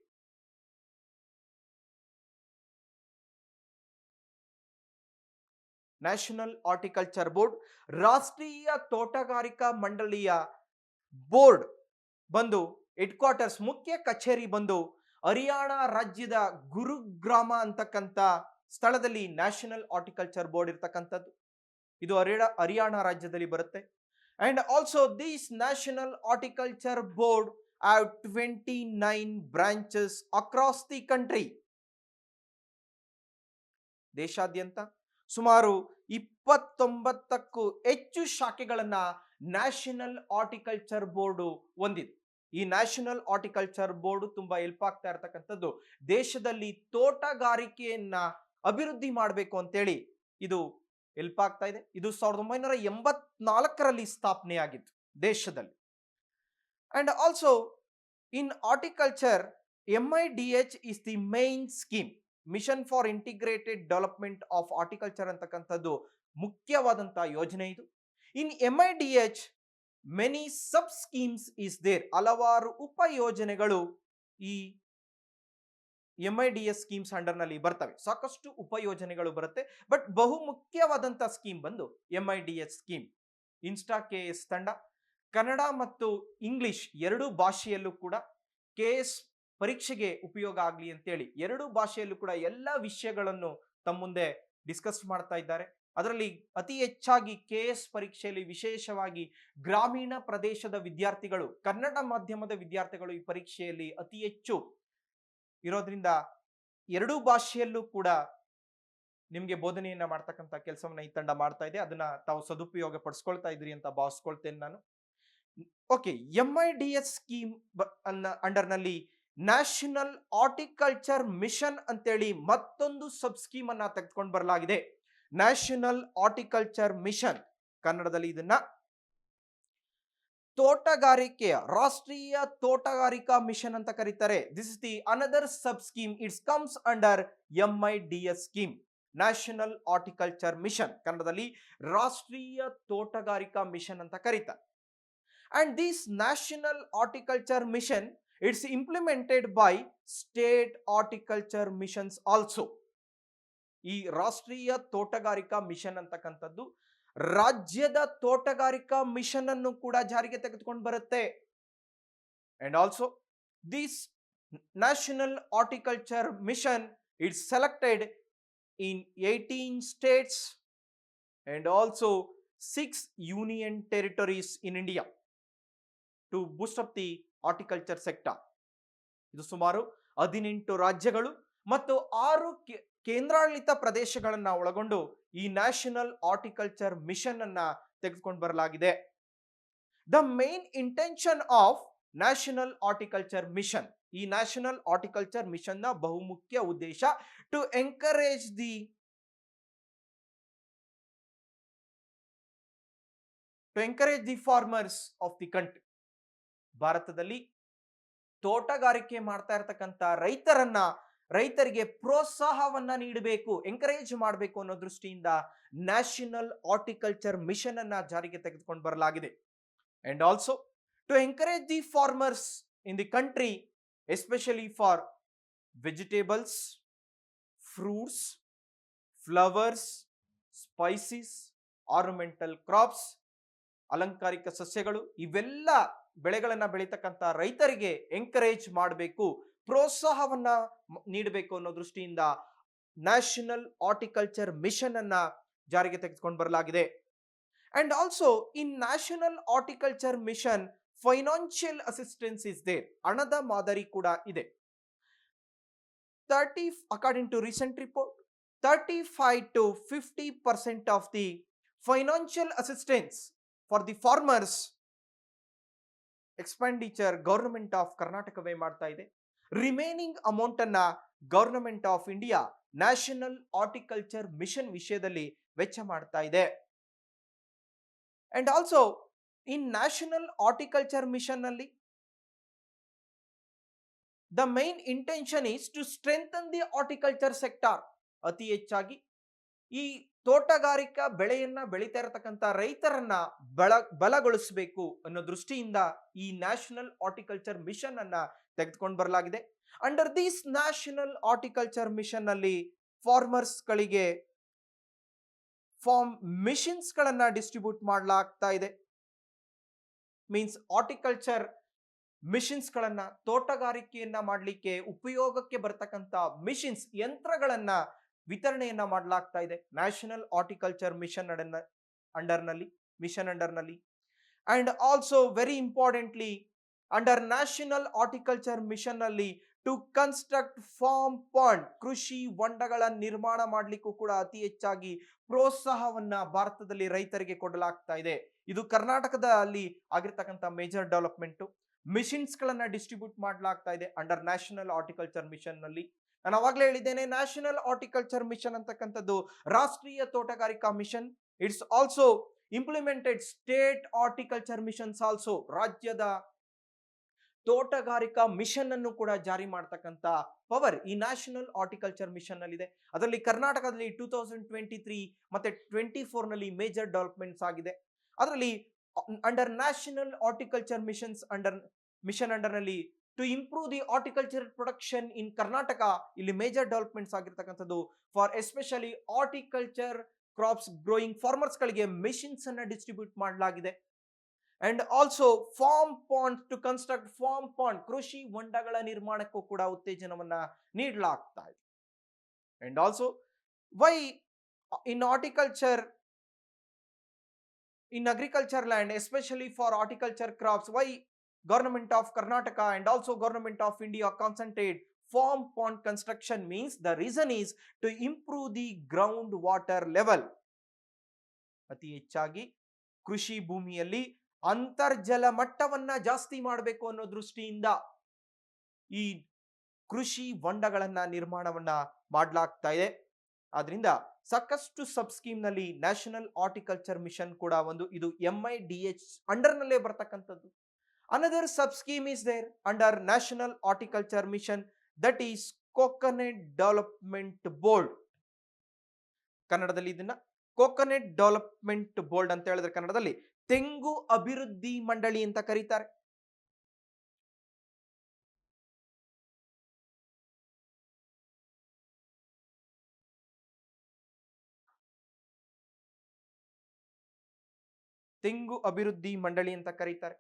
Speaker 1: National horticulture board, ರಾಷ್ಟ್ರೀಯ ತೋಟಗಾರಿಕಾ ಮಂಡಳಿಯ ಬೋರ್ಡ್ ಬಂದು ಹೆಡ್ ಕ್ವಾರ್ಟರ್ಸ್, ಮುಖ್ಯ ಕಚೇರಿ ಬಂದು ಹರಿಯಾಣ ರಾಜ್ಯದ ಗುರುಗ್ರಾಮ ಅಂತಕ್ಕಂಥ ಸ್ಥಳದಲ್ಲಿ ನ್ಯಾಷನಲ್ ಹಾರ್ಟಿಕಲ್ಚರ್ ಬೋರ್ಡ್ ಇರ್ತಕ್ಕಂಥದ್ದು. ಇದು ಹರಿಯಾಣ ರಾಜ್ಯದಲ್ಲಿ ಬರುತ್ತೆ. And also this national horticulture board have 29 branches across the country. ದೇಶಾದ್ಯಂತ ಸುಮಾರು 29ಕ್ಕೂ ಹೆಚ್ಚು ಶಾಖೆಗಳನ್ನ ನ್ಯಾಷನಲ್ ಹಾರ್ಟಿಕಲ್ಚರ್ ಬೋರ್ಡ್ ಹೊಂದಿದೆ. ಈ ನ್ಯಾಷನಲ್ ಹಾರ್ಟಿಕಲ್ಚರ್ ಬೋರ್ಡ್ ತುಂಬಾ ಹೆಲ್ಪ್ ಆಗ್ತಾ ಇರತಕ್ಕಂಥದ್ದು ದೇಶದಲ್ಲಿ ತೋಟಗಾರಿಕೆಯನ್ನ ಅಭಿವೃದ್ಧಿ ಮಾಡಬೇಕು ಅಂತೇಳಿ ಇದು ಹೆಲ್ಪ್ ಆಗ್ತಾ ಇದೆ. ಇದು 1984ರಲ್ಲಿ ಸ್ಥಾಪನೆಯಾಗಿತ್ತು ದೇಶದಲ್ಲಿ. And also in horticulture MIDH is the main scheme, mission for integrated development of horticulture ಅಂತಕ್ಕಂಥದ್ದು ಮುಖ್ಯವಾದಂತಹ ಯೋಜನೆ ಇದು. In MIDH many sub schemes is there, ಹಲವಾರು ಉಪಯೋಜನೆಗಳು ಈ MIDS ಸ್ಕೀಮ್ಸ್ ಅಂಡರ್ ನಲ್ಲಿ ಬರ್ತವೆ. ಸಾಕಷ್ಟು ಉಪಯೋಜನೆಗಳು ಬರುತ್ತೆ, ಬಟ್ ಬಹು ಮುಖ್ಯವಾದಂತ ಸ್ಕೀಮ್ ಬಂದು MIDS ಸ್ಕೀಮ್. ಇನ್ಸ್ಟಾ KS ತಂಡ ಕನ್ನಡ ಮತ್ತು ಇಂಗ್ಲಿಷ್ ಎರಡೂ ಭಾಷೆಯಲ್ಲೂ ಕೂಡ KS ಪರೀಕ್ಷೆಗೆ ಉಪಯೋಗ ಆಗಲಿ ಅಂತೇಳಿ ಎರಡೂ ಭಾಷೆಯಲ್ಲೂ ಕೂಡ ಎಲ್ಲ ವಿಷಯಗಳನ್ನು ತಮ್ಮ ಮುಂದೆ ಡಿಸ್ಕಸ್ ಮಾಡ್ತಾ ಇದ್ದಾರೆ. ಅದರಲ್ಲಿ ಅತಿ ಹೆಚ್ಚಾಗಿ KS ಪರೀಕ್ಷೆಯಲ್ಲಿ ವಿಶೇಷವಾಗಿ ಗ್ರಾಮೀಣ ಪ್ರದೇಶದ ವಿದ್ಯಾರ್ಥಿಗಳು, ಕನ್ನಡ ಮಾಧ್ಯಮದ ವಿದ್ಯಾರ್ಥಿಗಳು ಈ ಪರೀಕ್ಷೆಯಲ್ಲಿ ಅತಿ ಹೆಚ್ಚು ಇರೋದ್ರಿಂದ ಎರಡೂ ಭಾಷೆಯಲ್ಲೂ ಕೂಡ ನಿಮ್ಗೆ ಬೋಧನೆಯನ್ನ ಮಾಡ್ತಕ್ಕಂಥ ಕೆಲಸವನ್ನ ಈ ತಂಡ ಮಾಡ್ತಾ ಇದೆ. ಅದನ್ನ ತಾವು ಸದುಪಯೋಗ ಪಡಿಸ್ಕೊಳ್ತಾ ಇದ್ರಿ ಅಂತ ಭಾವಿಸ್ಕೊಳ್ತೇನೆ ನಾನು. ಓಕೆ, MIDS ಸ್ಕೀಮ್ ಅಂಡರ್ ನಲ್ಲಿ ನ್ಯಾಷನಲ್ ಹಾರ್ಟಿಕಲ್ಚರ್ ಮಿಷನ್ ಅಂತೇಳಿ ಮತ್ತೊಂದು ಸಬ್ ಸ್ಕೀಮ್ ಅನ್ನ ತೆಗೆದುಕೊಂಡು ಬರಲಾಗಿದೆ. ನ್ಯಾಷನಲ್ ಹಾರ್ಟಿಕಲ್ಚರ್ ಮಿಷನ್, ಕನ್ನಡದಲ್ಲಿ ಇದನ್ನ ತೋಟಗಾರಿಕೆಯ ರಾಷ್ಟ್ರೀಯ ತೋಟಗಾರಿಕಾ ಮಿಷನ್ ಅಂತ ಕರೀತಾರೆ. This is the another sub scheme. It's comes under MIDS scheme, national horticulture mission, ಕನ್ನಡದಲ್ಲಿ ರಾಷ್ಟ್ರೀಯ ತೋಟಗಾರಿಕಾ ಮಿಷನ್ ಅಂತ ಕರೀತಾರೆ. And this national horticulture mission, it's implemented by state horticulture missions also. ಈ ರಾಷ್ಟ್ರೀಯ ತೋಟಗಾರಿಕಾ ಮಿಷನ್ ಅಂತಕ್ಕಂಥದ್ದು ರಾಜ್ಯದ ತೋಟಗಾರಿಕಾ ಮಿಷನ್ ಅನ್ನು ಕೂಡ ಜಾರಿಗೆ ತೆಗೆದುಕೊಂಡು ಬರುತ್ತೆ. And also this national horticulture mission is selected in 18 states and also 6 union territories in India to boost up the horticulture sector. ಇದು ಸುಮಾರು 18 ರಾಜ್ಯಗಳು ಮತ್ತು 6 ಕೇಂದ್ರಾಡಳಿತ ಪ್ರದೇಶಗಳನ್ನ ಒಳಗೊಂಡು ಈ ನ್ಯಾಷನಲ್ ಹಾರ್ಟಿಕಲ್ಚರ್ ಮಿಷನ್ ಅನ್ನ ತೆಗೆದುಕೊಂಡು ಬರಲಾಗಿದೆ. The main intention of national horticulture mission, ಈ ನ್ಯಾಷನಲ್ ಹಾರ್ಟಿಕಲ್ಚರ್ ಮಿಷನ್ ನ ಬಹುಮುಖ್ಯ ಉದ್ದೇಶ to encourage the farmers of the country. ಭಾರತದಲ್ಲಿ ತೋಟಗಾರಿಕೆ ಮಾಡ್ತಾ ಇರತಕ್ಕಂತ ರೈತರಿಗೆ ಪ್ರೋತ್ಸಾಹವನ್ನ ನೀಡಬೇಕು, ಎಂಕರೇಜ್ ಮಾಡಬೇಕು ಅನ್ನೋ ದೃಷ್ಟಿಯಿಂದ ನ್ಯಾಷನಲ್ ಹಾರ್ಟಿಕಲ್ಚರ್ ಮಿಷನ್ ಅನ್ನ ಜಾರಿಗೆ ತೆಗೆದುಕೊಂಡು ಬರಲಾಗಿದೆ. And also to encourage the farmers in the country, especially for vegetables, fruits, flowers, spices, ornamental crops, ಅಲಂಕಾರಿಕ ಸಸ್ಯಗಳು, ಇವೆಲ್ಲ ಬೆಳೆಗಳನ್ನ ಬೆಳೀತಕ್ಕಂಥ ರೈತರಿಗೆ ಎಂಕರೇಜ್ ಮಾಡಬೇಕು, ಪ್ರೋತ್ಸಾಹವನ್ನ ನೀಡಬೇಕು ಅನ್ನೋ ದೃಷ್ಟಿಯಿಂದ ನ್ಯಾಷನಲ್ ಹಾರ್ಟಿಕಲ್ಚರ್ ಮಿಷನ್ ಅನ್ನ ಜಾರಿಗೆ ತೆಗೆದುಕೊಂಡು ಬರಲಾಗಿದೆ. And also in national horticulture mission financial assistance is there, ಹಣದ ಮಾದರಿ ಕೂಡ ಇದೆ. According to recent report 35 to 50% of the financial assistance for the farmers expenditure government of ಕರ್ನಾಟಕವೇ ಮಾಡ್ತಾ ಇದೆ. ರಿಮೈನಿಂಗ್ ಅಮೌಂಟ್ ಅನ್ನ government of India national horticulture mission ವಿಷಯದಲ್ಲಿ ವೆಚ್ಚ ಮಾಡ್ತಾ ಇದೆ. And also in national horticulture mission ನಲ್ಲಿ the main intention is to strengthen the horticulture sector. ಅತಿ ಹೆಚ್ಚಾಗಿ ಈ ತೋಟಗಾರಿಕಾ ಬೆಳೆಯನ್ನ ಬೆಳೀತಾ ಇರತಕ್ಕಂತ ರೈತರನ್ನ ಬಲಗೊಳಿಸಬೇಕು ಅನ್ನೋ ದೃಷ್ಟಿಯಿಂದ ಈ ನ್ಯಾಷನಲ್ ಹಾರ್ಟಿಕಲ್ಚರ್ ಮಿಷನ್ ಅನ್ನ ತೆಗೆದುಕೊಂಡು ಬರಲಾಗಿದೆ. Under this national horticulture mission ನಲ್ಲಿ ಫಾರ್ಮರ್ಸ್ ಗಳಿಗೆ ಫಾರ್ಮ್ ಮಿಷನ್ಸ್ ಗಳನ್ನ ಡಿಸ್ಟ್ರಿಬ್ಯೂಟ್ ಮಾಡಲಾಗ್ತಾ ಇದೆ. ಮೀನ್ಸ್ ಹಾರ್ಟಿಕಲ್ಚರ್ ಮಿಷನ್ಸ್ ಗಳನ್ನ, ತೋಟಗಾರಿಕೆಯನ್ನ ಮಾಡಲಿಕ್ಕೆ ಉಪಯೋಗಕ್ಕೆ ಬರ್ತಕ್ಕಂತ ಮಿಷನ್ಸ್, ಯಂತ್ರಗಳನ್ನ ವಿತರಣೆಯನ್ನ ಮಾಡಲಾಗ್ತಾ ಇದೆ ನ್ಯಾಷನಲ್ ಹಾರ್ಟಿಕಲ್ಚರ್ ಮಿಷನ್ ಅಂಡರ್ ನಲ್ಲಿ. And also very importantly under national horticulture mission ನಲ್ಲಿ ಟು ಕನ್ಸ್ಟ್ರಕ್ಟ್ ಫಾರ್ಮ್ ಪಾಂಡ್, ಕೃಷಿ ಹೊಂಡಗಳ ನಿರ್ಮಾಣ ಮಾಡಲಿಕ್ಕೂ ಕೂಡ ಅತಿ ಹೆಚ್ಚಾಗಿ ಪ್ರೋತ್ಸಾಹವನ್ನ ಭಾರತದಲ್ಲಿ ರೈತರಿಗೆ ಕೊಡಲಾಗ್ತಾ ಇದೆ. ಇದು ಕರ್ನಾಟಕದಲ್ಲಿ ಆಗಿರ್ತಕ್ಕಂಥ ಮೇಜರ್ ಡೆವಲಪ್ಮೆಂಟ್. ಮಿಷನ್ಸ್ ಗಳನ್ನ ಡಿಸ್ಟ್ರಿಬ್ಯೂಟ್ ಮಾಡಲಾಗ್ತಾ ಇದೆ ಅಂಡರ್ ನ್ಯಾಷನಲ್ ಹಾರ್ಟಿಕಲ್ಚರ್ ಮಿಷನ್ ನಲ್ಲಿ. ನಾನು ಅವಾಗಲೇ ಹೇಳಿದ್ದೇನೆ, ನ್ಯಾಷನಲ್ ಹಾರ್ಟಿಕಲ್ಚರ್ ಮಿಷನ್ ಅಂತಕ್ಕಂಥದ್ದು ರಾಷ್ಟ್ರೀಯ ತೋಟಗಾರಿಕಾ mission. It's also implemented state horticulture missions also. ರಾಜ್ಯದ ತೋಟಗಾರಿಕಾ ಮಿಷನ್ ಅನ್ನು ಕೂಡ ಜಾರಿ ಮಾಡತಕ್ಕಂತ ಪವರ್ ಈ ನ್ಯಾಷನಲ್ ಹಾರ್ಟಿಕಲ್ಚರ್ ಮಿಷನ್ ನಲ್ಲಿ ಇದೆ. ಅದರಲ್ಲಿ ಕರ್ನಾಟಕದಲ್ಲಿ 2023 ಮತ್ತೆ 24 ನಲ್ಲಿ ಮೇಜರ್ ಡೆವಲಪ್ಮೆಂಟ್ಸ್ ಆಗಿದೆ. ಅದರಲ್ಲಿ under national horticulture mission under ನಲ್ಲಿ to improve the horticulture production in Karnataka, ಇಲ್ಲಿ ಮೇಜರ್ ಡೆವಲಪ್ಮೆಂಟ್ಸ್ ಆಗಿರ್ತಕ್ಕಂಥದ್ದು for especially horticulture crops growing farmers ಗಳಿಗೆ ಮಿಷನ್ಸ್ ಅನ್ನ ಡಿಸ್ಟ್ರಿಬ್ಯೂಟ್ ಮಾಡಲಾಗಿದೆ. And also farm pond to construct farm pond, ಕೃಷಿ ಹೊಂಡಗಳ ನಿರ್ಮಾಣಕ್ಕೂ ಕೂಡ ಉತ್ತೇಜನವನ್ನ ನೀಡಲಾಗ್ತಾ ಇದೆ. And also Why in horticulture, in agriculture land, especially for horticulture crops, why government of Karnataka and also government of India concentrate farm pond construction? Means the reason is to improve the ground water level. ಅತಿ ಹೆಚ್ಚಾಗಿ ಕೃಷಿ ಭೂಮಿಯಲ್ಲಿ ಅಂತರ್ಜಲ ಮಟ್ಟವನ್ನ ಜಾಸ್ತಿ ಮಾಡಬೇಕು ಅನ್ನೋ ದೃಷ್ಟಿಯಿಂದ ಈ ಕೃಷಿ ಹೊಂಡಗಳನ್ನ ನಿರ್ಮಾಣವನ್ನ ಮಾಡಲಾಗ್ತಾ ಇದೆ. ಆದ್ರಿಂದ ಸಾಕಷ್ಟು ಸಬ್ ಸ್ಕೀಮ್ ನಲ್ಲಿ ನ್ಯಾಷನಲ್ ಹಾರ್ಟಿಕಲ್ಚರ್ ಮಿಷನ್ ಕೂಡ ಒಂದು, ಇದು MIDH ಅಂಡರ್ ನಲ್ಲೇ ಬರ್ತಕ್ಕಂಥದ್ದು. Another sub scheme is there under national horticulture mission, that is coconut development board. ಕನ್ನಡದಲ್ಲಿ ಇದನ್ನ ಕೋಕೋನಟ್ ಡೆವಲಪ್ಮೆಂಟ್ ಬೋರ್ಡ್ ಅಂತ ಹೇಳಿದ್ರೆ ಕನ್ನಡದಲ್ಲಿ ತೆಂಗು ಅಭಿವೃದ್ಧಿ ಮಂಡಳಿ ಅಂತ ಕರೀತಾರೆ. ತೆಂಗು ಅಭಿವೃದ್ಧಿ ಮಂಡಳಿ ಅಂತ ಕರೀತಾರೆ.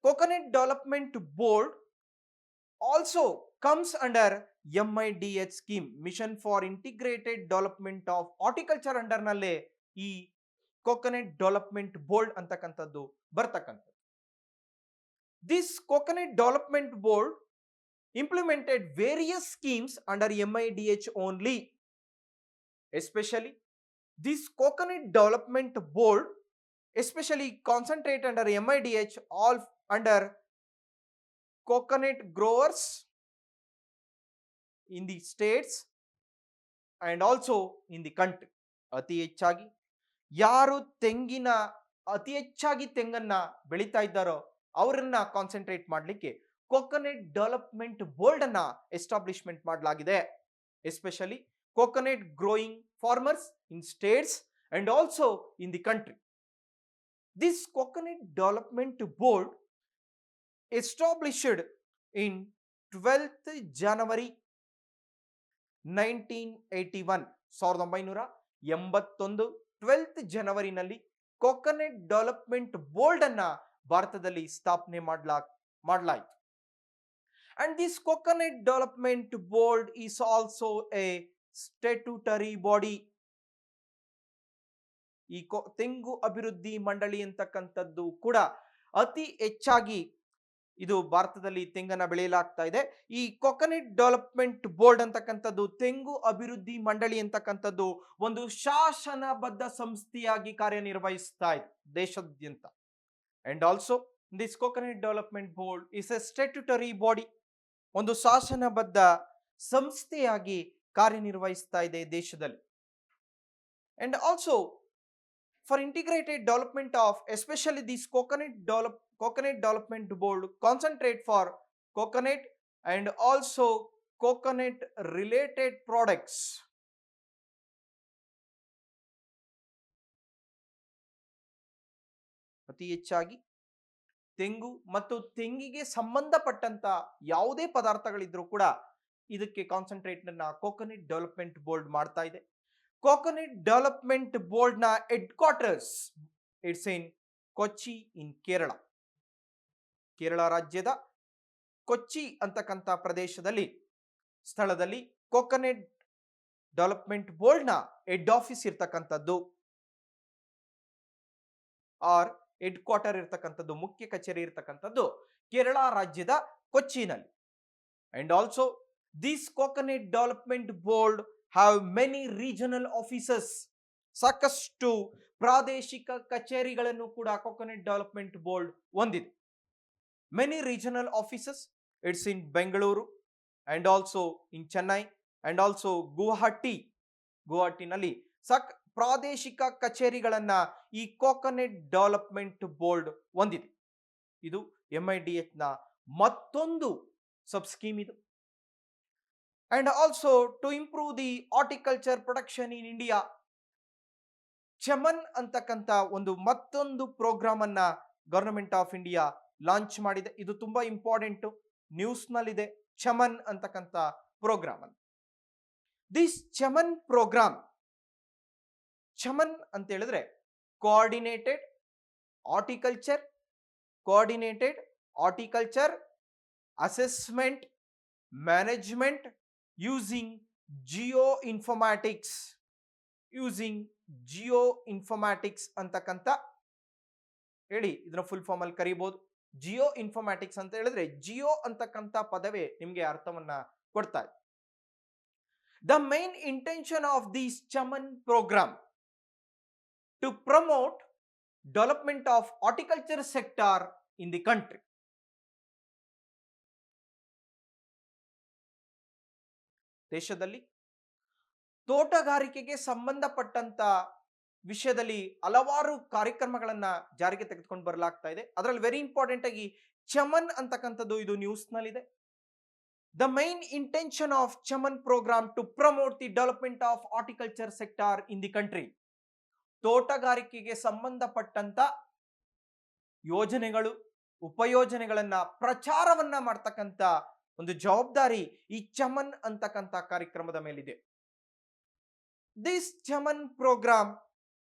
Speaker 1: Coconut development board also comes under MIDH scheme, mission for integrated development of horticulture under ನಲ್ಲೇ ಈ ಕೋಕೋನಟ್ ಡೆವಲಪ್ಮೆಂಟ್ ಬೋರ್ಡ್ ಅಂತಕ್ಕಂಥದ್ದು ಬರ್ತಕ್ಕಂಥದ್ದು. This coconut development board implemented various schemes under MIDH only. Especially this coconut development board especially concentrate under MIDH all under coconut growers in the states and also in the country. ಅತಿ ಹೆಚ್ಚಾಗಿ ಯಾರು ಅತಿ ಹೆಚ್ಚಾಗಿ ತೆಂಗನ್ನ ಬೆಳೀತಾ ಇದ್ದಾರೋ ಅವರನ್ನ ಕಾನ್ಸಂಟ್ರೇಟ್ ಮಾಡಲಿಕ್ಕೆ ಕೋಕೋನಟ್ ಡೆವಲಪ್ಮೆಂಟ್ ಬೋರ್ಡ್ ಅನ್ನ ಎಸ್ಟಾಬ್ಲಿಷ್ಮೆಂಟ್ ಮಾಡಲಾಗಿದೆ. Especially coconut growing farmers in states and also in the country. This coconut development board established in 12th January 1981, 1981 12th ಜನವರಿನಲ್ಲಿ ಕೋಕೋನಟ್ ಡೆವಲಪ್ಮೆಂಟ್ ಬೋರ್ಡ್ ಅನ್ನ ಭಾರತದಲ್ಲಿ ಸ್ಥಾಪನೆ ಮಾಡಲಾಯಿತು. And this coconut development board is also a statutory body. ಈ ತೆಂಗು ಅಭಿವೃದ್ಧಿ ಮಂಡಳಿ ಅಂತಕ್ಕಂಥದ್ದು ಕೂಡ ಅತಿ ಹೆಚ್ಚಾಗಿ ಇದು ಭಾರತದಲ್ಲಿ ತೆಂಗನ್ನ ಬೆಳೆಯಲಾಗ್ತಾ ಇದೆ. ಈ ಕೋಕೋನಟ್ ಡೆವಲಪ್ಮೆಂಟ್ ಬೋರ್ಡ್ ಅಂತಕ್ಕಂಥದ್ದು, ತೆಂಗು ಅಭಿವೃದ್ಧಿ ಮಂಡಳಿ ಅಂತಕ್ಕಂಥದ್ದು ಒಂದು ಶಾಸನಬದ್ಧ ಸಂಸ್ಥೆಯಾಗಿ ಕಾರ್ಯನಿರ್ವಹಿಸ್ತಾ ಇದೆ ದೇಶಾದ್ಯಂತ. And also this coconut development board is A statutory body, ಒಂದು ಶಾಸನಬದ್ಧ ಸಂಸ್ಥೆಯಾಗಿ ಕಾರ್ಯನಿರ್ವಹಿಸ್ತಾ ಇದೆ ದೇಶದಲ್ಲಿ. And also for integrated development of especially this coconut development board concentrate for coconut and also coconut related products. ಅತಿ ಹೆಚ್ಚಾಗಿ ತೆಂಗು ಮತ್ತು ತೆಂಗಿಗೆ ಸಂಬಂಧಪಟ್ಟಂತ ಯಾವುದೇ ಪದಾರ್ಥಗಳಿದ್ರೂ ಕೂಡ ಇದಕ್ಕೆ ಕಾನ್ಸಂಟ್ರೇಟ್ ಅನ್ನ ಕೋಕೋನಟ್ ಡೆವಲಪ್ಮೆಂಟ್ ಬೋರ್ಡ್ ಮಾಡ್ತಾ ಇದೆ. ಕೋಕೋನಟ್ ಡೆವಲಪ್ಮೆಂಟ್ ಬೋರ್ಡ್ ನ head quarters it's in Kochi in Kerala. Kerala ರಾಜ್ಯದ ಕೊಚ್ಚಿ ಅಂತಕ್ಕಂಥ ಪ್ರದೇಶದಲ್ಲಿ ಸ್ಥಳದಲ್ಲಿ ಕೋಕೋನಟ್ ಡೆವಲಪ್ಮೆಂಟ್ ಬೋರ್ಡ್ ನ ಹೆಡ್ ಆಫೀಸ್ ಇರ್ತಕ್ಕಂಥದ್ದು ಆರ್ ಹೆಡ್ ಕ್ವಾರ್ಟರ್ ಇರ್ತಕ್ಕಂಥದ್ದು, ಮುಖ್ಯ ಕಚೇರಿ ಇರ್ತಕ್ಕಂಥದ್ದು ಕೇರಳ ರಾಜ್ಯದ ಕೊಚ್ಚಿನಲ್ಲಿ. And also this coconut development board have many regional offices. ಸಾಕಷ್ಟು ಪ್ರಾದೇಶಿಕ ಕಚೇರಿಗಳನ್ನು ಕೂಡ ಕೋಕೋನಟ್ ಡೆವಲಪ್ಮೆಂಟ್ ಬೋರ್ಡ್ ಹೊಂದಿದೆ. Many regional offices, it's in Bengaluru and also in Chennai and also ಗುವಾಹಟಿನಲ್ಲಿ ಪ್ರಾದೇಶಿಕ ಕಚೇರಿಗಳನ್ನ ಈ ಕೋಕೋನಟ್ ಡೆವಲಪ್ಮೆಂಟ್ ಬೋರ್ಡ್ ಹೊಂದಿದೆ. ಇದು MIDH ನ ಮತ್ತೊಂದು ಸಬ್ ಸ್ಕೀಮ್ ಇದು. And also to improve the horticulture production in India, CHAMAN ಅಂತಕ್ಕಂಥ ಒಂದು ಮತ್ತೊಂದು ಪ್ರೋಗ್ರಾಮ್ ಅನ್ನ ಗವರ್ನಮೆಂಟ್ ಆಫ್ ಇಂಡಿಯಾ ಲಾಂಚ್ ಮಾಡಿದೆ. ಇದು ತುಂಬಾ ಇಂಪಾರ್ಟೆಂಟ್, ನ್ಯೂಸ್ ನಲ್ಲಿದೆ ಚಮನ್ ಅಂತಕ್ಕಂಥ ಪ್ರೋಗ್ರಾಮ್ ಅನ್ನು. ದಿಸ್ ಚಮನ್ ಪ್ರೋಗ್ರಾಮ್, ಚಮನ್ ಅಂತ ಹೇಳಿದ್ರೆ coordinated horticulture assessment management using geo informatics, using geo informatics ಅಂತಕ್ಕಂಥ ಹೇಳಿ ಇದನ್ನ ಫುಲ್ ಫಾರ್ಮ್ ಅಲ್ಲಿ ಕರಿಬಹುದು. ಜಿಯೋ ಇನ್ಫಾರ್ಮ್ಯಾಟಿಕ್ಸ್ ಅಂತ ಹೇಳಿದ್ರೆ ಜಿಯೋ ಅಂತಕ್ಕಂಥ ಪದವೇ ನಿಮಗೆ ಅರ್ಥವನ್ನ ಕೊಡ್ತಾ ಇದೆ. The main intention of this CHAMAN program to promote development of horticulture sector in the country. ದೇಶದಲ್ಲಿ ತೋಟಗಾರಿಕೆಗೆ ಸಂಬಂಧಪಟ್ಟಂತ ವಿಷಯದಲ್ಲಿ ಹಲವಾರು ಕಾರ್ಯಕ್ರಮಗಳನ್ನ ಜಾರಿಗೆ ತೆಗೆದುಕೊಂಡು ಬರಲಾಗ್ತಾ ಇದೆ. ಅದರಲ್ಲಿ ವೆರಿ ಇಂಪಾರ್ಟೆಂಟ್ ಆಗಿ ಚಮನ್ ಅಂತಕ್ಕಂಥದ್ದು ಇದು ನ್ಯೂಸ್ ನಲ್ಲಿದೆ. The main intention of CHAMAN program to promote the development of horticulture sector in the country. ತೋಟಗಾರಿಕೆಗೆ ಸಂಬಂಧಪಟ್ಟಂತ ಯೋಜನೆಗಳು, ಉಪಯೋಜನೆಗಳನ್ನ ಪ್ರಚಾರವನ್ನ ಮಾಡ್ತಕ್ಕಂಥ ಒಂದು ಜವಾಬ್ದಾರಿ ಈ ಚಮನ್ ಅಂತಕ್ಕಂಥ ಕಾರ್ಯಕ್ರಮದ ಮೇಲಿದೆ. This Chaman program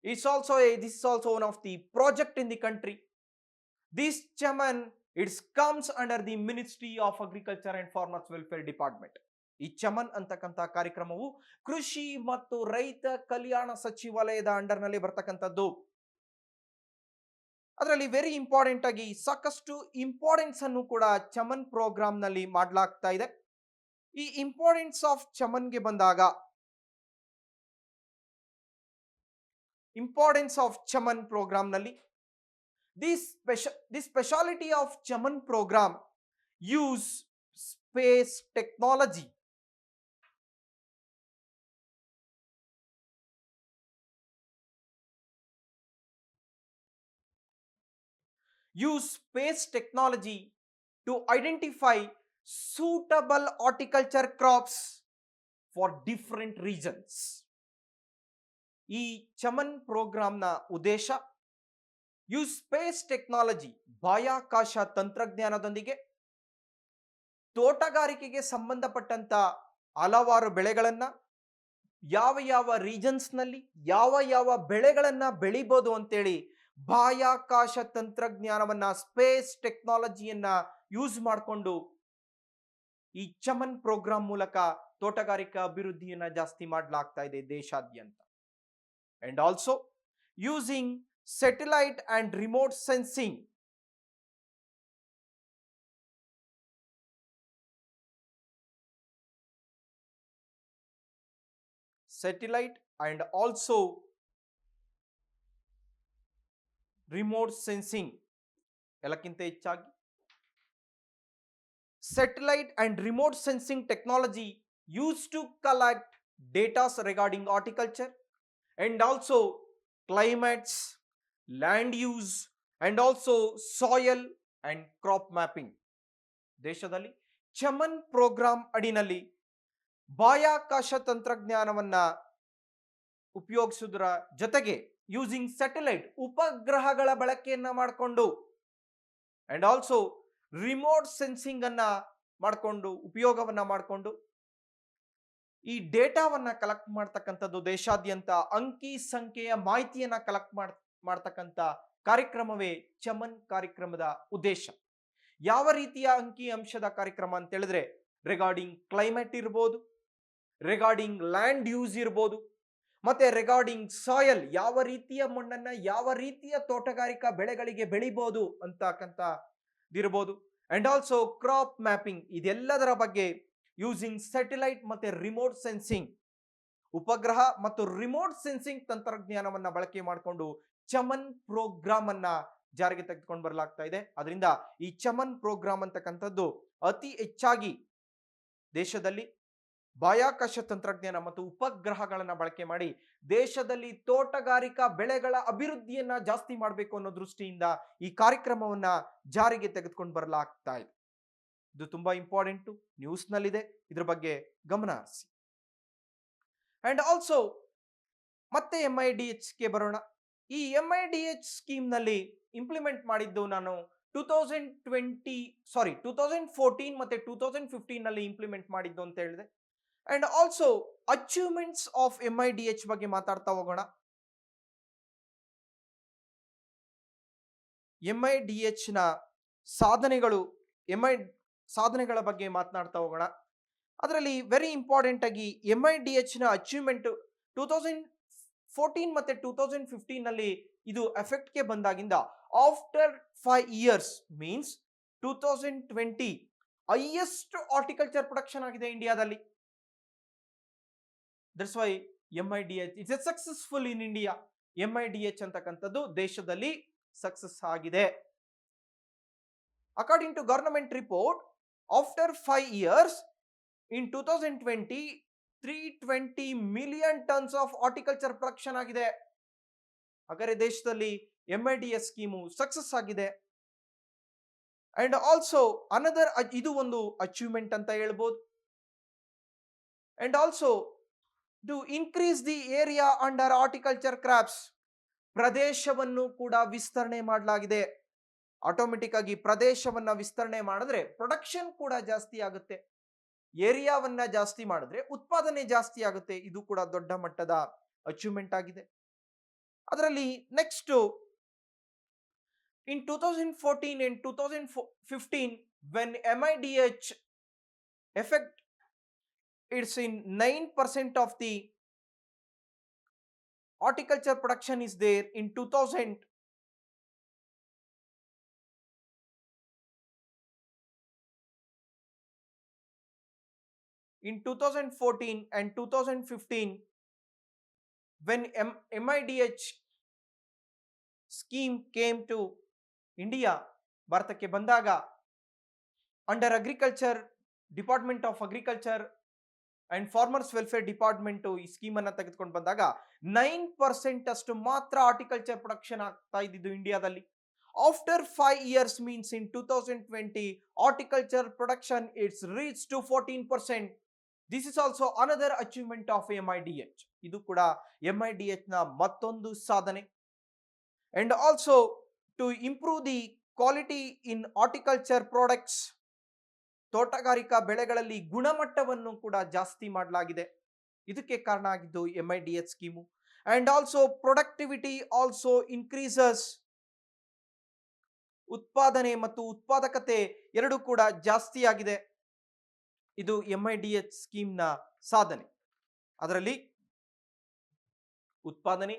Speaker 1: is also one of the project in the country. This Chaman, it comes under the Ministry of Agriculture and Farmers Welfare Department. ಈ ಚಮನ್ ಅಂತಕ್ಕಂಥ ಕಾರ್ಯಕ್ರಮವು ಕೃಷಿ ಮತ್ತು ರೈತ ಕಲ್ಯಾಣ ಸಚಿವಾಲಯದ ಅಂಡರ್ ನಲ್ಲಿ ಬರ್ತಕ್ಕಂಥದ್ದು. ಅದರಲ್ಲಿ ವೆರಿ ಇಂಪಾರ್ಟೆಂಟ್ ಆಗಿ ಸಾಕಷ್ಟು ಇಂಪಾರ್ಟೆನ್ಸ್ ಅನ್ನು ಕೂಡ ಚಮನ್ ಪ್ರೋಗ್ರಾಮ್ ನಲ್ಲಿ ಮಾಡಲಾಗ್ತಾ ಇದೆ. ಈ ಇಂಪಾರ್ಟೆನ್ಸ್ ಆಫ್ ಚಮನ್ಗೆ ಬಂದಾಗ, ಇಂಪಾರ್ಟೆನ್ಸ್ ಆಫ್ ಚಮನ್ ಪ್ರೋಗ್ರಾಮ್ ನಲ್ಲಿ the speciality of CHAMAN program use space technology. use space technology to identify suitable horticulture crops for different regions. ಈ ಚಮನ್ ಪ್ರೋಗ್ರಾಂನ ಉದ್ದೇಶ ಯೂಸ್ ಸ್ಪೇಸ್ ಟೆಕ್ನಾಲಜಿ, ಬಾಹ್ಯಾಕಾಶ ತಂತ್ರಜ್ಞಾನದೊಂದಿಗೆ ತೋಟಗಾರಿಕೆಗೆ ಸಂಬಂಧಪಟ್ಟಂತ ಹಲವಾರು ಬೆಳೆಗಳನ್ನ ಯಾವ ಯಾವ ರೀಜನ್ಸ್ ನಲ್ಲಿ ಯಾವ ಯಾವ ಬೆಳೆಗಳನ್ನ ಬೆಳಿಬಹುದು ಅಂತೇಳಿ ಬಾಹ್ಯಾಕಾಶ ತಂತ್ರಜ್ಞಾನವನ್ನ, ಸ್ಪೇಸ್ ಟೆಕ್ನಾಲಜಿಯನ್ನ ಯೂಸ್ ಮಾಡಿಕೊಂಡು ಈ ಚಮನ್ ಪ್ರೋಗ್ರಾಮ್ ಮೂಲಕ ತೋಟಗಾರಿಕಾ ಅಭಿವೃದ್ಧಿಯನ್ನ ಜಾಸ್ತಿ ಮಾಡಲಾಗ್ತಾ ಇದೆ ದೇಶಾದ್ಯಂತ. And also using satellite and remote sensing. Satellite and also remote sensing ಎಲ್ಲಕ್ಕಿಂತ ಹೆಚ್ಚಾಗಿ satellite and remote sensing technology used to collect data regarding horticulture and also climates, land use and also soil and crop mapping. ದೇಶದಲ್ಲಿ ಚಮನ್ ಪ್ರೋಗ್ರಾಮ್ ಅಡಿನಲ್ಲಿ ಬಾಹ್ಯಾಕಾಶ ತಂತ್ರಜ್ಞಾನವನ್ನ ಉಪಯೋಗಿಸುವುದರ ಜೊತೆಗೆ ಯೂಸಿಂಗ್ ಸ್ಯಾಟಲೈಟ್, ಉಪಗ್ರಹಗಳ ಬಳಕೆಯನ್ನ ಮಾಡಿಕೊಂಡು ಅಂಡ್ ಆಲ್ಸೋ ರಿಮೋಟ್ ಸೆನ್ಸಿಂಗ್ ಅನ್ನ ಮಾಡಿಕೊಂಡು, ಉಪಯೋಗವನ್ನ ಮಾಡಿಕೊಂಡು ಈ ಡೇಟಾವನ್ನ ಕಲೆಕ್ಟ್ ಮಾಡ್ತಕ್ಕಂಥದ್ದು, ದೇಶಾದ್ಯಂತ ಅಂಕಿ ಸಂಖ್ಯೆಯ ಮಾಹಿತಿಯನ್ನ ಕಲೆಕ್ಟ್ ಮಾಡ್ತಕ್ಕಂಥ ಕಾರ್ಯಕ್ರಮವೇ ಚಮನ್ ಕಾರ್ಯಕ್ರಮದ ಉದ್ದೇಶ. ಯಾವ ರೀತಿಯ ಅಂಕಿ ಅಂಶದ ಕಾರ್ಯಕ್ರಮ ಅಂತ ಹೇಳಿದ್ರೆ ರಿಗಾರ್ಡಿಂಗ್ ಕ್ಲೈಮೇಟ್ ಇರ್ಬೋದು, ರಿಗಾರ್ಡಿಂಗ್ ಲ್ಯಾಂಡ್ ಯೂಸ್ ಇರ್ಬೋದು, ಮತ್ತೆ ರಿಗಾರ್ಡಿಂಗ್ ಸಾಯಲ್, ಯಾವ ರೀತಿಯ ಮಣ್ಣನ್ನ ಯಾವ ರೀತಿಯ ತೋಟಗಾರಿಕಾ ಬೆಳೆಗಳಿಗೆ ಬೆಳಿಬಹುದು ಅಂತಕ್ಕಂಥದ್ದಿರ್ಬೋದು, ಅಂಡ್ ಆಲ್ಸೋ ಕ್ರಾಪ್ ಮ್ಯಾಪಿಂಗ್, ಇದೆಲ್ಲದರ ಬಗ್ಗೆ ಯೂಸಿಂಗ್ ಸ್ಯಾಟಲೈಟ್ ಮತ್ತೆ ರಿಮೋಟ್ ಸೆನ್ಸಿಂಗ್, ಉಪಗ್ರಹ ಮತ್ತು ರಿಮೋಟ್ ಸೆನ್ಸಿಂಗ್ ತಂತ್ರಜ್ಞಾನವನ್ನ ಬಳಕೆ ಮಾಡಿಕೊಂಡು ಚಮನ್ ಪ್ರೋಗ್ರಾಮ್ ಅನ್ನ ಜಾರಿಗೆ ತೆಗೆದುಕೊಂಡು ಬರಲಾಗ್ತಾ ಇದೆ. ಅದರಿಂದ ಈ ಚಮನ್ ಪ್ರೋಗ್ರಾಮ್ ಅಂತಕ್ಕಂಥದ್ದು ಅತಿ ಹೆಚ್ಚಾಗಿ ದೇಶದಲ್ಲಿ ಬಾಹ್ಯಾಕಾಶ ತಂತ್ರಜ್ಞಾನ ಮತ್ತು ಉಪಗ್ರಹಗಳನ್ನ ಬಳಕೆ ಮಾಡಿ ದೇಶದಲ್ಲಿ ತೋಟಗಾರಿಕಾ ಬೆಳೆಗಳ ಅಭಿವೃದ್ಧಿಯನ್ನ ಜಾಸ್ತಿ ಮಾಡಬೇಕು ಅನ್ನೋ ದೃಷ್ಟಿಯಿಂದ ಈ ಕಾರ್ಯಕ್ರಮವನ್ನ ಜಾರಿಗೆ ತೆಗೆದುಕೊಂಡು ಬರಲಾಗ್ತಾ ಇದೆ. ಇದು ತುಂಬಾ ಇಂಪಾರ್ಟೆಂಟ್, ನ್ಯೂಸ್ ನಲ್ಲಿದೆ, ಇದ್ರ ಬಗ್ಗೆ ಗಮನ ಹರಿಸಿ. ಅಂಡ್ ಆಲ್ಸೋ ಮತ್ತೆ MIDH ಗೆ ಬರೋಣ. ಈ MIDH ಸ್ಕೀಮ್ ನಲ್ಲಿ ಇಂಪ್ಲಿಮೆಂಟ್ ಮಾಡಿದ್ದು ನಾನು 2014 ಮತ್ತೆ 2015 ನಲ್ಲಿ ಇಂಪ್ಲಿಮೆಂಟ್ ಮಾಡಿದ್ದು ಅಂತ ಹೇಳಿದೆ. And also achievements of MIDH ಬಗ್ಗೆ ಮಾತಾಡ್ತಾ ಹೋಗೋಣ. MIDH ನ ಸಾಧನೆಗಳ ಬಗ್ಗೆ ಮಾತನಾಡ್ತಾ ಹೋಗೋಣ. ಅದರಲ್ಲಿ ವೆರಿ ಇಂಪಾರ್ಟೆಂಟ್ ಆಗಿ MIDH ನ ಅಚೀವ್ಮೆಂಟ್ 2014 ಮತ್ತೆ 2015 ನಲ್ಲಿ ಇದು ಎಫೆಕ್ಟ್ಗೆ ಬಂದಾಗಿಂದ after 5 years means 2020 highest horticulture production ಆಗಿದೆ ಇಂಡಿಯಾದಲ್ಲಿ. That's why MIDH it's a successful in India. MIDH ಅಂತಕ್ಕಂಥದ್ದು ದೇಶದಲ್ಲಿ ಸಕ್ಸಸ್ ಆಗಿದೆ. According to government report, after 5 years in 2020 320 million tons of horticulture production ಆಗಿದೆ. ಹಾಗಾದ್ರೆ ದೇಶದಲ್ಲಿ MIDH ಸ್ಕೀಮು ಸಕ್ಸಸ್ ಆಗಿದೆ. ಅಂಡ್ ಆಲ್ಸೋ ಅನದರ್, ಇದು ಒಂದು ಅಚೀವ್ಮೆಂಟ್ ಅಂತ ಹೇಳ್ಬೋದು. And also to increase the area under horticulture crops, ಪ್ರದೇಶವನ್ನು ಕೂಡ ವಿಸ್ತರಣೆ ಮಾಡಲಾಗಿದೆ. ಆಟೋಮೆಟಿಕ್ ಆಗಿ ಪ್ರದೇಶವನ್ನ ವಿಸ್ತರಣೆ ಮಾಡಿದ್ರೆ ಪ್ರೊಡಕ್ಷನ್ ಕೂಡ ಜಾಸ್ತಿ ಆಗುತ್ತೆ. ಏರಿಯಾವನ್ನ ಜಾಸ್ತಿ ಮಾಡಿದ್ರೆ ಉತ್ಪಾದನೆ ಜಾಸ್ತಿ ಆಗುತ್ತೆ. ಇದು ಕೂಡ ದೊಡ್ಡ ಮಟ್ಟದ ಅಚೀವ್ಮೆಂಟ್ ಆಗಿದೆ. ಅದರಲ್ಲಿ next in 2014 and 2015 when MIDH effect, it's in 9% of the horticulture production is there. In 2014 and 2015 when MIDH scheme came to India, ಭಾರತಕ್ಕೆ ಬಂದಾಗ under agriculture, department of agriculture and farmers welfare department ಈ ಸ್ಕೀಮ್ ಅನ್ನ ತೆಗೆದುಕೊಂಡು ಬಂದಾಗ 9% ಅಷ್ಟು ಮಾತ್ರ ಹಾರ್ಟಿಕಲ್ಚರ್ ಪ್ರೊಡಕ್ಷನ್ ಆಗ್ತಾ ಇದ್ದಿದ್ದು ಇಂಡಿಯಾದಲ್ಲಿ. After 5 years means in 2020 horticulture production it's reach to 14%. This is also another achievement of MIDH. ಇದು ಕೂಡ MIDH ನ ಮತ್ತೊಂದು ಸಾಧನೆ. ಅಂಡ್ ಆಲ್ಸೋ to improve the quality in horticulture products, ತೋಟಗಾರಿಕಾ ಬೆಳೆಗಳಲ್ಲಿ ಗುಣಮಟ್ಟವನ್ನು ಕೂಡ ಜಾಸ್ತಿ ಮಾಡಲಾಗಿದೆ. ಇದಕ್ಕೆ ಕಾರಣ ಆಗಿದ್ದು MIDH scheme. And also productivity also increases, ಉತ್ಪಾದನೆ ಮತ್ತು ಉತ್ಪಾದಕತೆ ಎರಡು ಕೂಡ ಜಾಸ್ತಿ ಆಗಿದೆ. ಇದು MIDH ಸ್ಕೀಮ್ನ ಸಾಧನೆ. ಅದರಲ್ಲಿ ಉತ್ಪಾದನೆ,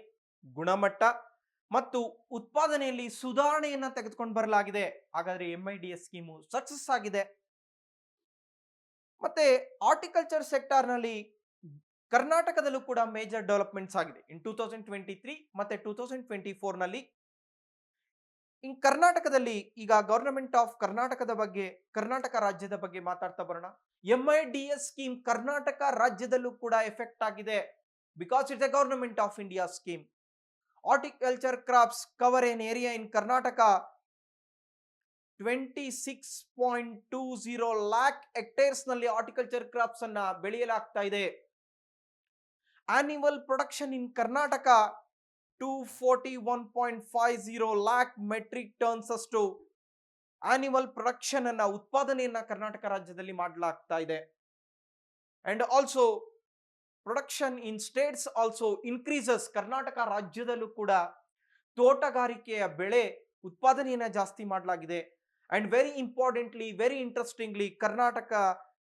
Speaker 1: ಗುಣಮಟ್ಟ ಮತ್ತು ಉತ್ಪಾದನೆಯಲ್ಲಿ ಸುಧಾರಣೆಯನ್ನ ತೆಗೆದುಕೊಂಡು ಬರಲಾಗಿದೆ. ಹಾಗಾದ್ರೆ MIDH ಸ್ಕೀಮು ಸಕ್ಸಸ್ ಆಗಿದೆ. ಮತ್ತೆ ಹಾರ್ಟಿಕಲ್ಚರ್ ಸೆಕ್ಟಾರ್ ನಲ್ಲಿ ಕರ್ನಾಟಕದಲ್ಲೂ ಕೂಡ ಮೇಜರ್ ಡೆವಲಪ್ಮೆಂಟ್ಸ್ ಆಗಿದೆ. ಇನ್ 2023 ಮತ್ತೆ 2024 ನಲ್ಲಿ ಇನ್ ಕರ್ನಾಟಕದಲ್ಲಿ ಈಗ ಗವರ್ನಮೆಂಟ್ ಆಫ್ ಕರ್ನಾಟಕದ ಬಗ್ಗೆ, ಕರ್ನಾಟಕ ರಾಜ್ಯದ ಬಗ್ಗೆ ಮಾತಾಡ್ತಾ ಬರೋಣ. MIDH ಸ್ಕೀಮ್ ಕರ್ನಾಟಕ ರಾಜ್ಯದಲ್ಲೂ ಕೂಡ ಎಫೆಕ್ಟ್ ಆಗಿದೆ. Because it's a government of India scheme. Horticulture crops cover an area in Karnataka 26.20 lakh hectares ನಲ್ಲಿ ಹಾರ್ಟಿಕಲ್ಚರ್ ಕ್ರಾಪ್ಸ್ ಅನ್ನ ಬೆಳೆಯಲಾಗ್ತಾ ಇದೆ. Annual production in Karnataka 241.50 lakh metric tons ಅಷ್ಟು ಆನ್ಯುವಲ್ ಪ್ರೊಡಕ್ಷನ್ ಅನ್ನ, ಉತ್ಪಾದನೆಯನ್ನ ಕರ್ನಾಟಕ ರಾಜ್ಯದಲ್ಲಿ ಮಾಡಲಾಗ್ತಾ ಇದೆ. And also production in States also increases. Karnataka ರಾಜ್ಯದಲ್ಲೂ ಕೂಡ ತೋಟಗಾರಿಕೆಯ ಬೆಳೆ ಉತ್ಪಾದನೆಯನ್ನ ಜಾಸ್ತಿ ಮಾಡಲಾಗಿದೆ. And very importantly, very interestingly, Karnataka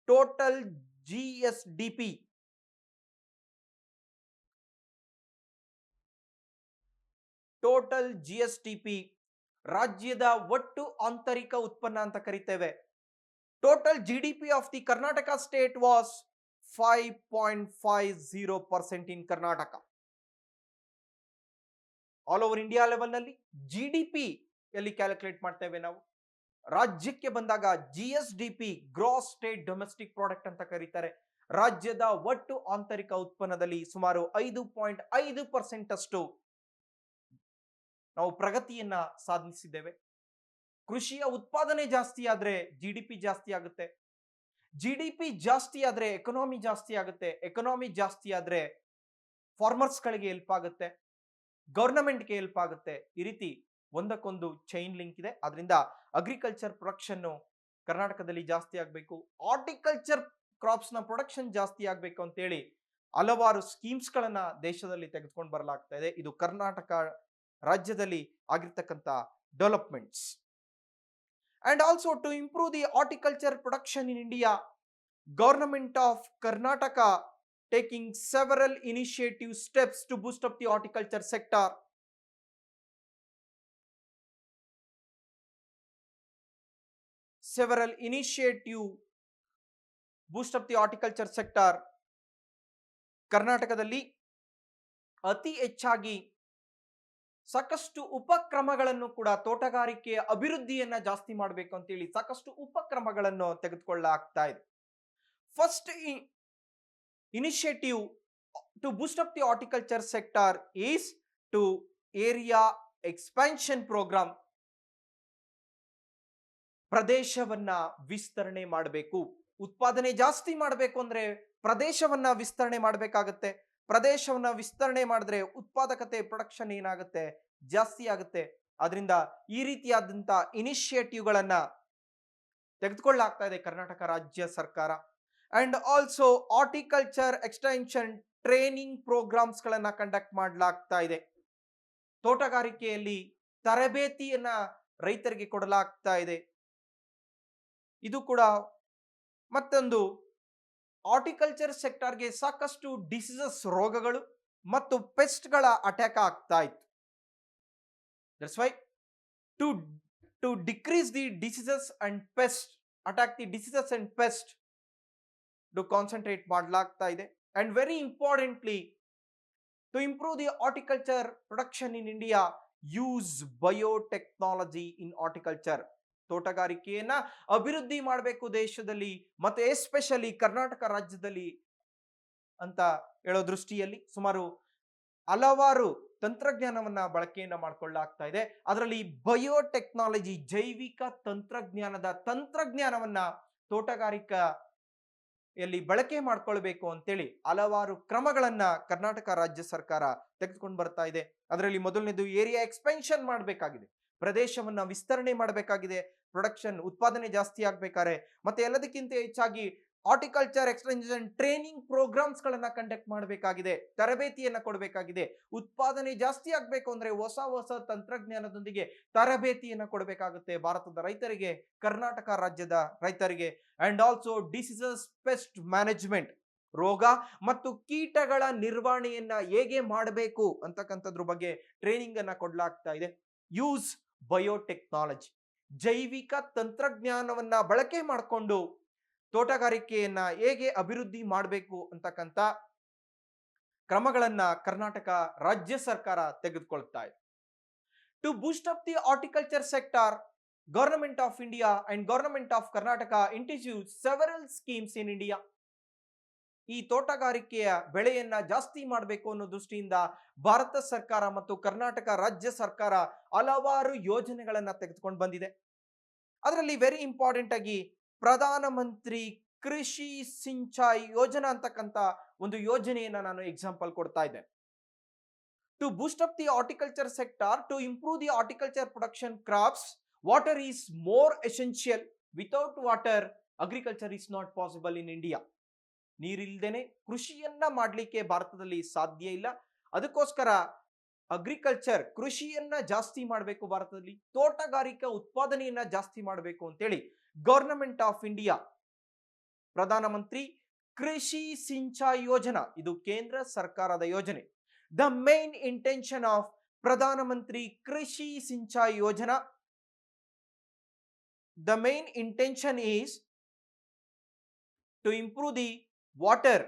Speaker 1: total GSTP ರಾಜ್ಯದ ಒಟ್ಟು ಆಂತರಿಕ ಉತ್ಪನ್ನ ಅಂತ ಕರಿತೇವೆ. Total GDP of the Karnataka state was 5.50% in Karnataka. All over India level ನಲ್ಲಿ GDP ಎಲ್ಲಿ ಕ್ಯಾಲ್ಕುಲೇಟ್ ಮಾಡ್ತೇವೆ ನಾವು, ರಾಜ್ಯಕ್ಕೆ ಬಂದಾಗ GSDP, gross state domestic product ಅಂತ ಕರೀತಾರೆ. ರಾಜ್ಯದ ಒಟ್ಟು ಆಂತರಿಕ ಉತ್ಪನ್ನದಲ್ಲಿ ಸುಮಾರು 5.5% ಅಷ್ಟು ನಾವು ಪ್ರಗತಿಯನ್ನ ಸಾಧಿಸಿದ್ದೇವೆ. ಕೃಷಿಯ ಉತ್ಪಾದನೆ ಜಾಸ್ತಿ ಆದ್ರೆ GDP ಜಾಸ್ತಿ ಆಗುತ್ತೆ. GDP ಜಾಸ್ತಿ ಆದ್ರೆ ಎಕನಾಮಿ ಜಾಸ್ತಿ ಆಗುತ್ತೆ. ಎಕನಾಮಿ ಜಾಸ್ತಿ ಆದ್ರೆ ಫಾರ್ಮರ್ಸ್ ಗಳಿಗೆ ಹೆಲ್ಪ್ ಆಗುತ್ತೆ, ಗವರ್ನಮೆಂಟ್ಗೆ ಹೆಲ್ಪ್ ಆಗುತ್ತೆ. ಈ ರೀತಿ ಒಂದಕ್ಕೊಂದು ಚೈನ್ ಲಿಂಕ್ ಇದೆ. ಅದರಿಂದ ಅಗ್ರಿಕಲ್ಚರ್ ಪ್ರೊಡಕ್ಷನ್ ಕರ್ನಾಟಕದಲ್ಲಿ ಜಾಸ್ತಿ ಆಗಬೇಕು, ಹಾರ್ಟಿಕಲ್ಚರ್ ಕ್ರಾಪ್ಸ್ ನ ಪ್ರೊಡಕ್ಷನ್ ಜಾಸ್ತಿ ಆಗಬೇಕು ಅಂತೇಳಿ ಹಲವಾರು ಸ್ಕೀಮ್ಸ್ ಗಳನ್ನ ದೇಶದಲ್ಲಿ ತೆಗೆದುಕೊಂಡು ಬರಲಾಗ್ತಾ ಇದೆ. ಇದು ಕರ್ನಾಟಕ ರಾಜ್ಯದಲ್ಲಿ ಆಗಿರ್ತಕ್ಕಂಥ developments. And also to improve the horticulture production in India, Government of Karnataka taking several initiative steps to boost up the horticulture sector. Several initiative boost up the horticulture sector. ಕರ್ನಾಟಕದಲ್ಲಿ ಅತಿ ಹೆಚ್ಚಾಗಿ ಸಾಕಷ್ಟು ಉಪಕ್ರಮಗಳನ್ನು ಕೂಡ ತೋಟಗಾರಿಕೆ ಅಭಿವೃದ್ಧಿಯನ್ನ ಜಾಸ್ತಿ ಮಾಡಬೇಕು ಅಂತೇಳಿ ಸಾಕಷ್ಟು ಉಪಕ್ರಮಗಳನ್ನು ತೆಗೆದುಕೊಳ್ಳಲಾಗ್ತಾ ಇದೆ. First initiative to boost up the horticulture sector is to area expansion program. ಪ್ರದೇಶವನ್ನ ವಿಸ್ತರಣೆ ಮಾಡಬೇಕು. ಉತ್ಪಾದನೆ ಜಾಸ್ತಿ ಮಾಡಬೇಕು ಅಂದ್ರೆ ಪ್ರದೇಶವನ್ನ ವಿಸ್ತರಣೆ ಮಾಡಬೇಕಾಗತ್ತೆ. ಪ್ರದೇಶವನ್ನ ವಿಸ್ತರಣೆ ಮಾಡಿದ್ರೆ ಉತ್ಪಾದಕತೆ ಪ್ರೊಡಕ್ಷನ್ ಏನಾಗುತ್ತೆ, ಜಾಸ್ತಿ ಆಗುತ್ತೆ. ಅದರಿಂದ ಈ ರೀತಿಯಾದಂತ ಇನಿಷಿಯೇಟಿವ್ಗಳನ್ನ ತೆಗೆದುಕೊಳ್ಳಲಾಗ್ತಾ ಇದೆ ಕರ್ನಾಟಕ ರಾಜ್ಯ ಸರ್ಕಾರ. And also horticulture extension training programmes ಗಳನ್ನ ಕಂಡಕ್ಟ್ ಮಾಡಲಾಗ್ತಾ ಇದೆ. ತೋಟಗಾರಿಕೆಯಲ್ಲಿ ತರಬೇತಿಯನ್ನ ರೈತರಿಗೆ ಕೊಡಲಾಗ್ತಾ ಇದೆ. ಇದು ಕೂಡ ಮತ್ತೊಂದು ಹಾರ್ಟಿಕಲ್ಚರ್ ಸೆಕ್ಟರ್ಗೆ ಸಾಕಷ್ಟು ಡಿಸೀಸಸ್, ರೋಗಗಳು ಮತ್ತು ಪೆಸ್ಟ್ಗಳ ಅಟ್ಯಾಕ್ ಆಗ್ತಾ ಇತ್ತು. That's why to decrease the diseases and pest, attack the diseases and pest to concentrate ಮಾಡಲಾಗ್ತಾ ಇದೆ. And very importantly, to improve the horticulture production in India, use biotechnology in horticulture. ತೋಟಗಾರಿಕೆಯನ್ನ ಅಭಿವೃದ್ಧಿ ಮಾಡಬೇಕು ದೇಶದಲ್ಲಿ, ಮತ್ತೆ ಎಸ್ಪೆಷಲಿ ಕರ್ನಾಟಕ ರಾಜ್ಯದಲ್ಲಿ ಅಂತ ಹೇಳೋ ದೃಷ್ಟಿಯಲ್ಲಿ ಸುಮಾರು ಹಲವಾರು ತಂತ್ರಜ್ಞಾನವನ್ನ ಬಳಕೆಯನ್ನ ಮಾಡಿಕೊಳ್ಳಲಾಗ್ತಾ ಇದೆ. ಅದರಲ್ಲಿ ಬಯೋಟೆಕ್ನಾಲಜಿ, ಜೈವಿಕ ತಂತ್ರಜ್ಞಾನವನ್ನ ತೋಟಗಾರಿಕೆಯಲ್ಲಿ ಬಳಕೆ ಮಾಡ್ಕೊಳ್ಬೇಕು ಅಂತೇಳಿ ಹಲವಾರು ಕ್ರಮಗಳನ್ನ ಕರ್ನಾಟಕ ರಾಜ್ಯ ಸರ್ಕಾರ ತೆಗೆದುಕೊಂಡು ಬರ್ತಾ ಇದೆ. ಅದರಲ್ಲಿ ಮೊದಲನೇದು ಏರಿಯಾ ಎಕ್ಸ್ಪೆನ್ಷನ್ ಮಾಡಬೇಕಾಗಿದೆ, ಪ್ರದೇಶವನ್ನ ವಿಸ್ತರಣೆ ಮಾಡಬೇಕಾಗಿದೆ, ಪ್ರೊಡಕ್ಷನ್ ಉತ್ಪಾದನೆ ಜಾಸ್ತಿ ಆಗ್ಬೇಕಾದ್ರೆ. ಮತ್ತೆ ಎಲ್ಲದಕ್ಕಿಂತ ಹೆಚ್ಚಾಗಿ ಹಾರ್ಟಿಕಲ್ಚರ್ ಎಕ್ಸ್ಟೆನ್ಷನ್ ಟ್ರೈನಿಂಗ್ ಪ್ರೋಗ್ರಾಮ್ಸ್ ಗಳನ್ನ ಕಂಡಕ್ಟ್ ಮಾಡಬೇಕಾಗಿದೆ, ತರಬೇತಿಯನ್ನ ಕೊಡಬೇಕಾಗಿದೆ. ಉತ್ಪಾದನೆ ಜಾಸ್ತಿ ಆಗ್ಬೇಕು ಅಂದ್ರೆ ಹೊಸ ಹೊಸ ತಂತ್ರಜ್ಞಾನದೊಂದಿಗೆ ತರಬೇತಿಯನ್ನ ಕೊಡಬೇಕಾಗುತ್ತೆ ಭಾರತದ ರೈತರಿಗೆ, ಕರ್ನಾಟಕ ರಾಜ್ಯದ ರೈತರಿಗೆ. And also diseases, pest management, ರೋಗ ಮತ್ತು ಕೀಟಗಳ ನಿರ್ವಹಣೆಯನ್ನ ಹೇಗೆ ಮಾಡಬೇಕು ಅಂತಕ್ಕಂಥದ್ರ ಬಗ್ಗೆ ಟ್ರೈನಿಂಗ್ ಅನ್ನ ಕೊಡಲಾಗ್ತಾ ಇದೆ. ಯೂಸ್ ಬಯೋಟೆಕ್ನಾಲಜಿ, ಜೈವಿಕ ತಂತ್ರಜ್ಞಾನವನ್ನ ಬಳಕೆ ಮಾಡಿಕೊಂಡು ತೋಟಗಾರಿಕೆಯನ್ನ ಹೇಗೆ ಅಭಿವೃದ್ಧಿ ಮಾಡಬೇಕು ಅಂತಕ್ಕಂಥ ಕ್ರಮಗಳನ್ನ ಕರ್ನಾಟಕ ರಾಜ್ಯ ಸರ್ಕಾರ ತೆಗೆದುಕೊಳ್ತಾ ಇದೆ. To boost up the horticulture sector, government of India and government of Karnataka introduce several schemes in India. ಈ ತೋಟಗಾರಿಕೆಯ ಬೆಳೆಯನ್ನ ಜಾಸ್ತಿ ಮಾಡಬೇಕು ಅನ್ನೋ ದೃಷ್ಟಿಯಿಂದ ಭಾರತ ಸರ್ಕಾರ ಮತ್ತು ಕರ್ನಾಟಕ ರಾಜ್ಯ ಸರ್ಕಾರ ಹಲವಾರು ಯೋಜನೆಗಳನ್ನ ತೆಗೆದುಕೊಂಡು ಬಂದಿದೆ. ಅದರಲ್ಲಿ ವೆರಿ ಇಂಪಾರ್ಟೆಂಟ್ ಆಗಿ ಪ್ರಧಾನ ಮಂತ್ರಿ ಕೃಷಿ ಸಿಂಚಾಯಿ ಯೋಜನಾ ಅಂತಕ್ಕಂಥ ಒಂದು ಯೋಜನೆಯನ್ನ ನಾನು ಎಕ್ಸಾಂಪಲ್ ಕೊಡ್ತಾ ಇದ್ದೆ. To boost up the horticulture sector, to improve the horticulture production crops, water is more essential. Without water agriculture is not possible in India. ನೀರಿಲ್ದೇನೆ ಕೃಷಿಯನ್ನ ಮಾಡಲಿಕ್ಕೆ ಭಾರತದಲ್ಲಿ ಸಾಧ್ಯ ಇಲ್ಲ. ಅದಕ್ಕೋಸ್ಕರ ಅಗ್ರಿಕಲ್ಚರ್, ಕೃಷಿಯನ್ನ ಜಾಸ್ತಿ ಮಾಡಬೇಕು ಭಾರತದಲ್ಲಿ, ತೋಟಗಾರಿಕಾ ಉತ್ಪಾದನೆಯನ್ನ ಜಾಸ್ತಿ ಮಾಡಬೇಕು ಅಂತೇಳಿ ಗವರ್ನಮೆಂಟ್ ಆಫ್ ಇಂಡಿಯಾ ಪ್ರಧಾನಮಂತ್ರಿ ಕೃಷಿ ಸಿಂಚಾಯಿ ಯೋಜನಾ, ಇದು ಕೇಂದ್ರ ಸರ್ಕಾರದ ಯೋಜನೆ. ದ ಮೇನ್ ಇಂಟೆನ್ಷನ್ ಆಫ್ ಪ್ರಧಾನಮಂತ್ರಿ Krishi Sinchai Yojana, the main intention is to improve the water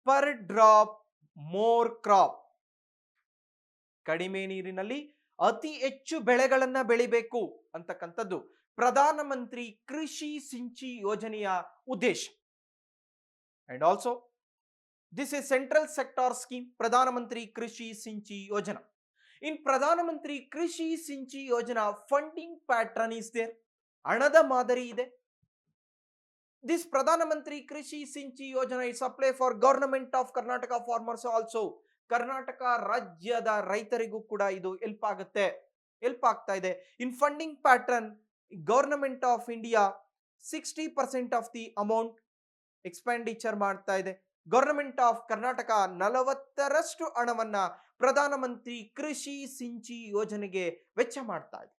Speaker 1: per drop more crop. ಕಡಿಮೆ ನೀರಿನಲ್ಲಿ ಅತಿ ಹೆಚ್ಚು ಬೆಳೆಗಳನ್ನ ಬೆಳಿಬೇಕು ಅಂತಕ್ಕಂಥದ್ದು ಪ್ರಧಾನಮಂತ್ರಿ ಕೃಷಿ ಸಿಂಚಿ ಯೋಜನೆಯ ಉದ್ದೇಶ. And also this is central sector scheme, ಪ್ರಧಾನಮಂತ್ರಿ ಕೃಷಿ ಸಿಂಚಿ ಯೋಜನಾ. In Pradhan Mantri Krishi Sinchi Yojana, funding pattern is there. ಹಣದ ಮಾದರಿ ಇದೆ. This Pradhan Mantri Krishi Sinchi Yojana is apply for government of Karnataka farmers also. Karnataka ರಾಜ್ಯದ ರೈತರಿಗೂ ಕೂಡ ಇದು ಹೆಲ್ಪ್ ಆಗುತ್ತೆ, ಹೆಲ್ಪ್ ಆಗ್ತಾ ಇದೆ. In funding pattern, government of India 60% of the amount expenditure ಮಾಡ್ತಾ ಇದೆ. ಗವರ್ನಮೆಂಟ್ ಆಫ್ ಕರ್ನಾಟಕ 40% ಹಣವನ್ನ ಪ್ರಧಾನಮಂತ್ರಿ ಕೃಷಿ ಸಿಂಚಿ ಯೋಜನೆಗೆ ವೆಚ್ಚ ಮಾಡ್ತಾ ಇದೆ.